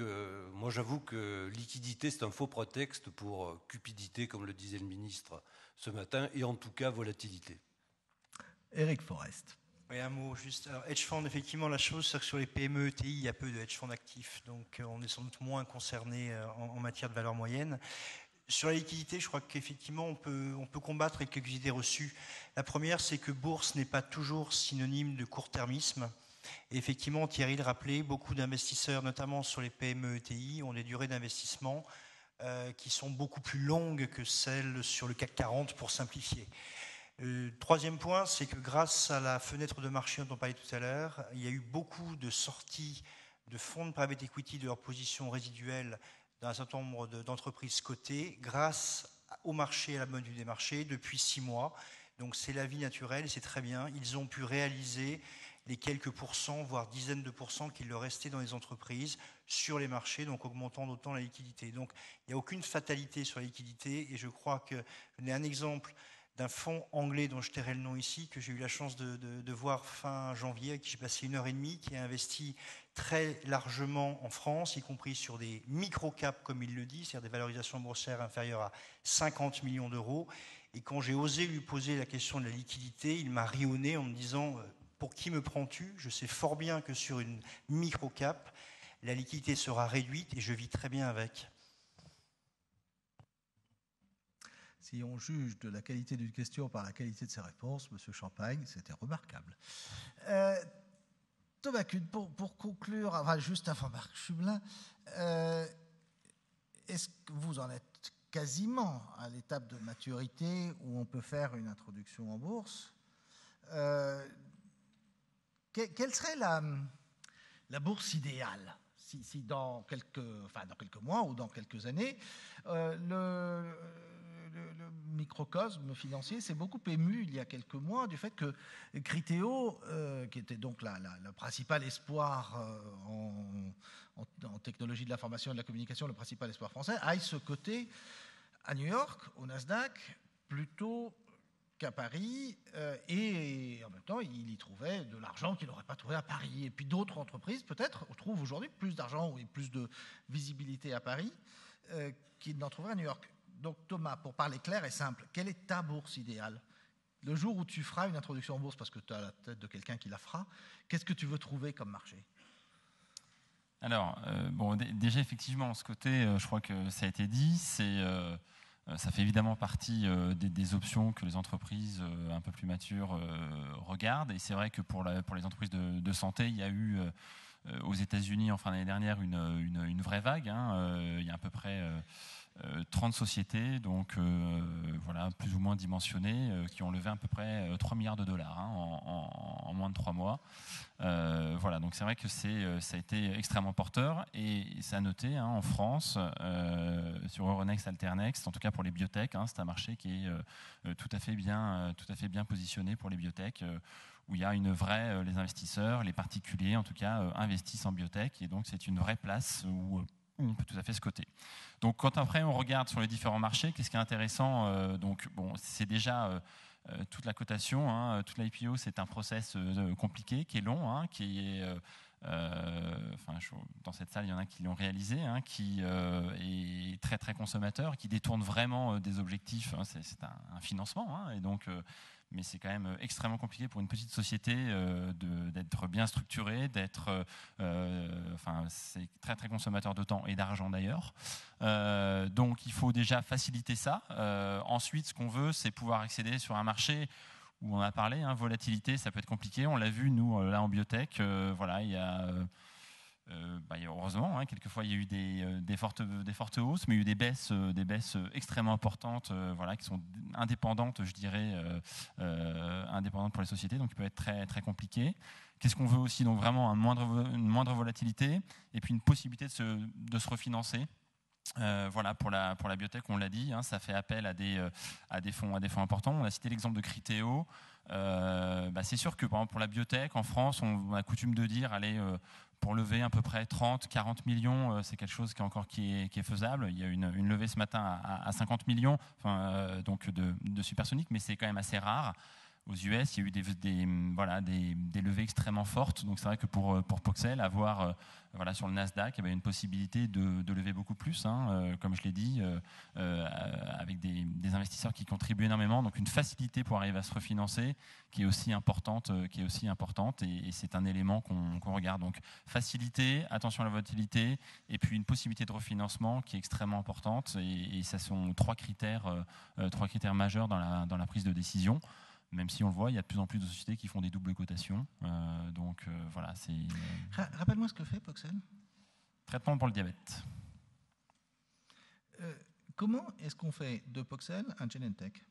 moi j'avoue que liquidité, c'est un faux prétexte pour cupidité, comme le disait le ministre ce matin, et en tout cas volatilité. Eric Forest. Oui, un mot juste. Alors, hedge fund, effectivement, la chose, c'est que sur les PME ETI, il y a peu de hedge funds actifs, donc on est sans doute moins concerné en matière de valeur moyenne. Sur la liquidité, je crois qu'effectivement, on peut combattre avec quelques idées reçues. La première, c'est que bourse n'est pas toujours synonyme de court-termisme. Et effectivement, Thierry le rappelait, beaucoup d'investisseurs, notamment sur les PME ETI, ont des durées d'investissement qui sont beaucoup plus longues que celles sur le CAC 40, pour simplifier. Troisième point, c'est que grâce à la fenêtre de marché dont on parlait tout à l'heure, il y a eu beaucoup de sorties de fonds de private equity de leur position résiduelle dans un certain nombre d'entreprises cotées grâce au marché, à la bonne vue des marchés, depuis 6 mois. Donc c'est la vie naturelle et c'est très bien. Ils ont pu réaliser les quelques pourcents, voire dizaines de pourcents qu'il leur restait dans les entreprises sur les marchés, donc augmentant d'autant la liquidité. Donc il n'y a aucune fatalité sur la liquidité et je crois que je donne un exemple d'un fonds anglais dont je tairai le nom ici, que j'ai eu la chance de voir fin janvier, avec qui j'ai passé 1h30, qui a investi très largement en France, y compris sur des micro-caps, comme il le dit, c'est-à-dire des valorisations boursières inférieures à 50 millions d'euros. Et quand j'ai osé lui poser la question de la liquidité, il m'a ri au nez en me disant « Pour qui me prends-tu ? Je sais fort bien que sur une micro-cap, la liquidité sera réduite et je vis très bien avec. » Si on juge de la qualité d'une question par la qualité de ses réponses, M. Champagne, c'était remarquable. Thomas Kuhn, pour conclure, enfin, juste avant Marc Schubelin, est-ce que vous en êtes quasiment à l'étape de maturité où on peut faire une introduction en bourse? Quelle serait la bourse idéale si dans quelques mois ou dans quelques années, le microcosme financier s'est beaucoup ému il y a quelques mois du fait que Criteo, qui était donc le principal espoir en technologie de l'information et de la communication, le principal espoir français, aille se coter à New York, au Nasdaq, plutôt qu'à Paris, et en même temps, il y trouvait de l'argent qu'il n'aurait pas trouvé à Paris. Et puis d'autres entreprises, peut-être, trouvent aujourd'hui plus d'argent et plus de visibilité à Paris qu'ils n'en trouveraient à New York. Donc Thomas, pour parler clair et simple, quelle est ta bourse idéale? Le jour où tu feras une introduction en bourse, parce que tu as la tête de quelqu'un qui la fera, qu'est-ce que tu veux trouver comme marché? Alors, déjà effectivement, ce côté, je crois que ça a été dit, ça fait évidemment partie des options que les entreprises un peu plus matures regardent. Et c'est vrai que pour les entreprises de santé, il y a eu aux États-Unis en fin d'année dernière une vraie vague. Il y a à peu près 30 sociétés, donc voilà, plus ou moins dimensionnées, qui ont levé à peu près 3 milliards de dollars en moins de 3 mois. Voilà, donc c'est vrai que ça a été extrêmement porteur, et ça a noté en France, sur Euronext, Alternext, en tout cas pour les biotech, c'est un marché qui est tout à fait bien positionné pour les biotech, où il y a les investisseurs, les particuliers en tout cas, investissent en biotech, et donc c'est une vraie place où on peut tout à fait se coter. Donc quand après on regarde sur les différents marchés, qu'est-ce qui est intéressant, c'est déjà toute la cotation, toute l'IPO, c'est un process compliqué, qui est long, qui est dans cette salle, il y en a qui l'ont réalisé, qui est très très consommateur, qui détourne vraiment des objectifs. C'est un financement, et donc mais c'est quand même extrêmement compliqué pour une petite société d'être bien structurée, c'est très très consommateur de temps et d'argent d'ailleurs. Donc il faut déjà faciliter ça. Ensuite, ce qu'on veut, c'est pouvoir accéder sur un marché où on a parlé, volatilité, ça peut être compliqué. On l'a vu, nous, là en biotech, il y a... heureusement, quelquefois il y a eu des fortes hausses, mais il y a eu des baisses extrêmement importantes, qui sont indépendantes, je dirais, indépendantes pour les sociétés, donc il peut être très, très compliqué. Qu'est-ce qu'on veut aussi? Donc vraiment une moindre volatilité, et puis une possibilité de se refinancer. Pour la biotech, on l'a dit, ça fait appel à des fonds importants. On a cité l'exemple de Criteo. C'est sûr que par exemple, pour la biotech en France, on a coutume de dire pour lever à peu près 30-40 millions, c'est quelque chose qui est faisable. Il y a une levée ce matin à 50 millions, donc de supersonique, mais c'est quand même assez rare. Aux US, il y a eu des levées extrêmement fortes. Donc c'est vrai que pour Poxel, avoir sur le Nasdaq, il y a une possibilité de lever beaucoup plus, comme je l'ai dit, avec des investisseurs qui contribuent énormément. Donc une facilité pour arriver à se refinancer qui est aussi importante, et c'est un élément qu'on regarde. Donc facilité, attention à la volatilité, et puis une possibilité de refinancement qui est extrêmement importante. Et ça sont trois critères majeurs dans la prise de décision. Même si on le voit, il y a de plus en plus de sociétés qui font des doubles cotations. Rappelle-moi ce que fait Poxel. Traitement pour le diabète. Comment est-ce qu'on fait de Poxel un Genentech?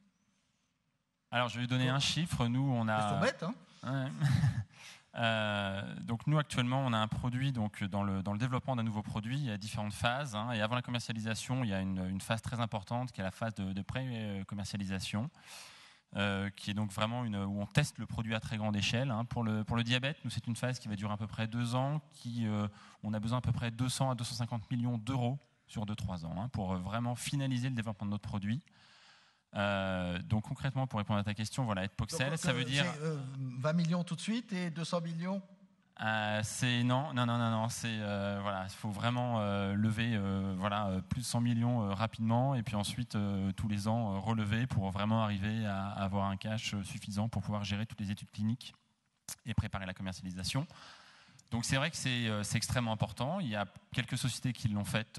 Alors, je vais donner un chiffre. Nous, on a... Ils sont bêtes, donc nous, actuellement, on a un produit. Donc, dans le développement d'un nouveau produit, il y a différentes phases. Et avant la commercialisation, il y a une phase très importante qui est la phase de pré-commercialisation. Qui est donc vraiment où on teste le produit à très grande échelle. Pour le diabète, nous, c'est une phase qui va durer à peu près 2 ans, on a besoin à peu près 200 à 250 millions d'euros sur 2-3 ans pour vraiment finaliser le développement de notre produit. Donc concrètement, pour répondre à ta question, voilà, Edpoxel, Donc, ça veut dire 20 millions tout de suite et 200 millions. C'est non. C'est voilà, il faut vraiment lever plus de 100 millions rapidement et puis ensuite tous les ans relever pour vraiment arriver à avoir un cash suffisant pour pouvoir gérer toutes les études cliniques et préparer la commercialisation. Donc c'est vrai que c'est extrêmement important. Il y a quelques sociétés qui l'ont fait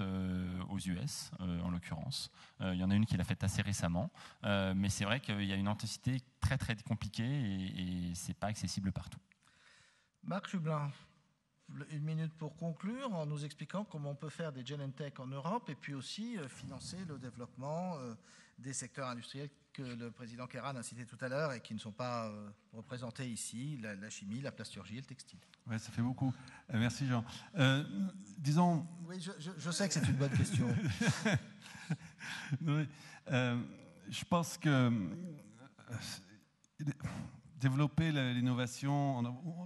aux US, en l'occurrence. Il y en a une qui l'a fait assez récemment. Mais c'est vrai qu'il y a une intensité très très compliquée et c'est pas accessible partout. Marc Jublin, 1 minute pour conclure en nous expliquant comment on peut faire des Genentech en Europe et puis aussi financer le développement des secteurs industriels que le président Keiran a cités tout à l'heure et qui ne sont pas représentés ici, la chimie, la plasturgie et le textile. Oui, ça fait beaucoup. Merci Jean. Disons... Oui, je sais que c'est une bonne question. Oui, je pense que développer l'innovation,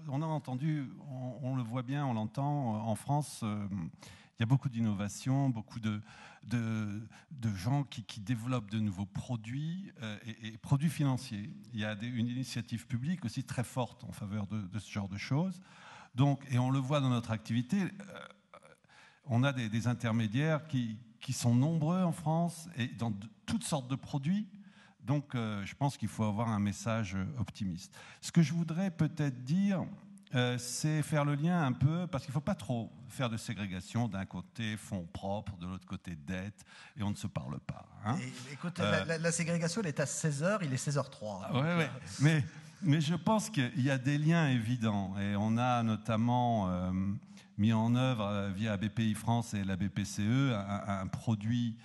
on a entendu, on le voit bien, on l'entend, en France, il y a beaucoup d'innovations, beaucoup de gens qui développent de nouveaux produits et produits financiers. Il y a une initiative publique aussi très forte en faveur de ce genre de choses. Donc, et on le voit dans notre activité, on a des intermédiaires qui sont nombreux en France et dans toutes sortes de produits. Donc, je pense qu'il faut avoir un message optimiste. Ce que je voudrais peut-être dire, c'est faire le lien un peu, parce qu'il ne faut pas trop faire de ségrégation. D'un côté, fonds propres, de l'autre côté, dette, et on ne se parle pas. Hein. Écoute, la ségrégation, elle est à 16h, il est 16h03. Oui. Mais je pense qu'il y a des liens évidents. Et on a notamment mis en œuvre, via BPI-France et la BPCE, un produit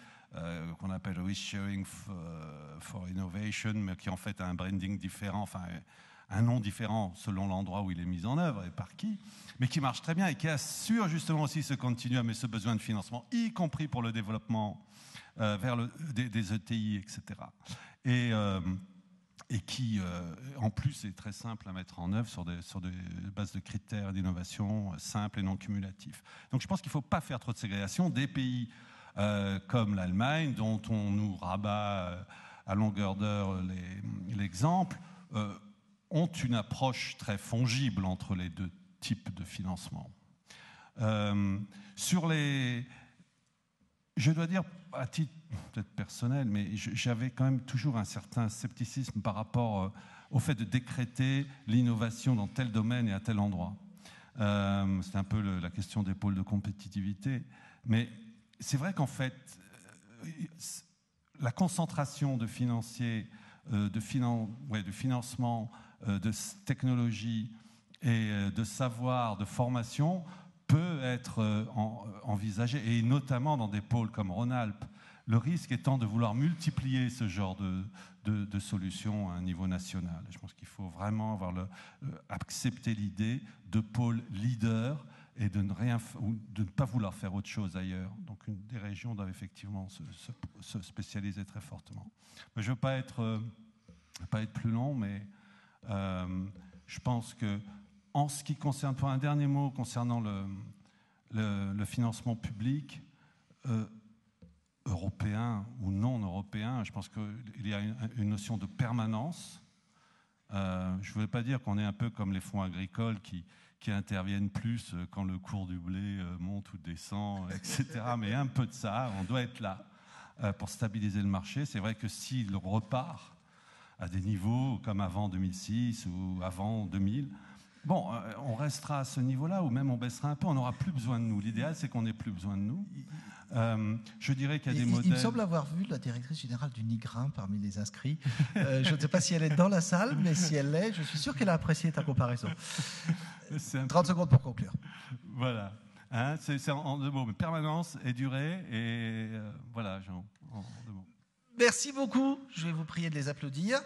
qu'on appelle Risk Sharing for Innovation, mais qui en fait a un branding différent, enfin un nom différent selon l'endroit où il est mis en œuvre et par qui, mais qui marche très bien et qui assure justement aussi ce continuum et ce besoin de financement, y compris pour le développement vers des ETI, etc. Et qui, en plus, est très simple à mettre en œuvre sur des bases de critères d'innovation simples et non cumulatifs. Donc je pense qu'il ne faut pas faire trop de ségrégation. Des pays comme l'Allemagne, dont on nous rabat à longueur d'heure l'exemple, ont une approche très fongible entre les deux types de financement. Je dois dire, à titre peut-être personnel, mais j'avais quand même toujours un certain scepticisme par rapport au fait de décréter l'innovation dans tel domaine et à tel endroit. C'est un peu la question des pôles de compétitivité, mais c'est vrai qu'en fait, la concentration de financiers, de financement, de technologie et de savoir, de formation peut être envisagée, et notamment dans des pôles comme Rhône-Alpes. Le risque étant de vouloir multiplier ce genre de solutions à un niveau national. Je pense qu'il faut vraiment accepter l'idée de pôles leaders et de ne pas vouloir faire autre chose ailleurs. Donc des régions doivent effectivement se spécialiser très fortement. Mais je ne veux pas être plus long, mais je pense que en ce qui concerne, pour un dernier mot concernant le financement public, européen ou non européen, je pense qu'il y a une notion de permanence. Je ne voulais pas dire qu'on est un peu comme les fonds agricoles qui interviennent plus quand le cours du blé monte ou descend, etc. Mais un peu de ça, on doit être là pour stabiliser le marché. C'est vrai que s'il repart à des niveaux comme avant 2006 ou avant 2000, bon, on restera à ce niveau-là ou même on baissera un peu, on n'aura plus besoin de nous. L'idéal, c'est qu'on n'ait plus besoin de nous. Je dirais qu'il y a des modèles... Il me semble avoir vu la directrice générale du Nigrin parmi les inscrits. Je ne sais pas si elle est dans la salle, mais si elle l'est, je suis sûr qu'elle a apprécié ta comparaison. 30 secondes pour conclure. Voilà. Hein, c'est en 2 mots, mais permanence et durée, et voilà, Jean, en 2 mots. Merci beaucoup. Je vais vous prier de les applaudir.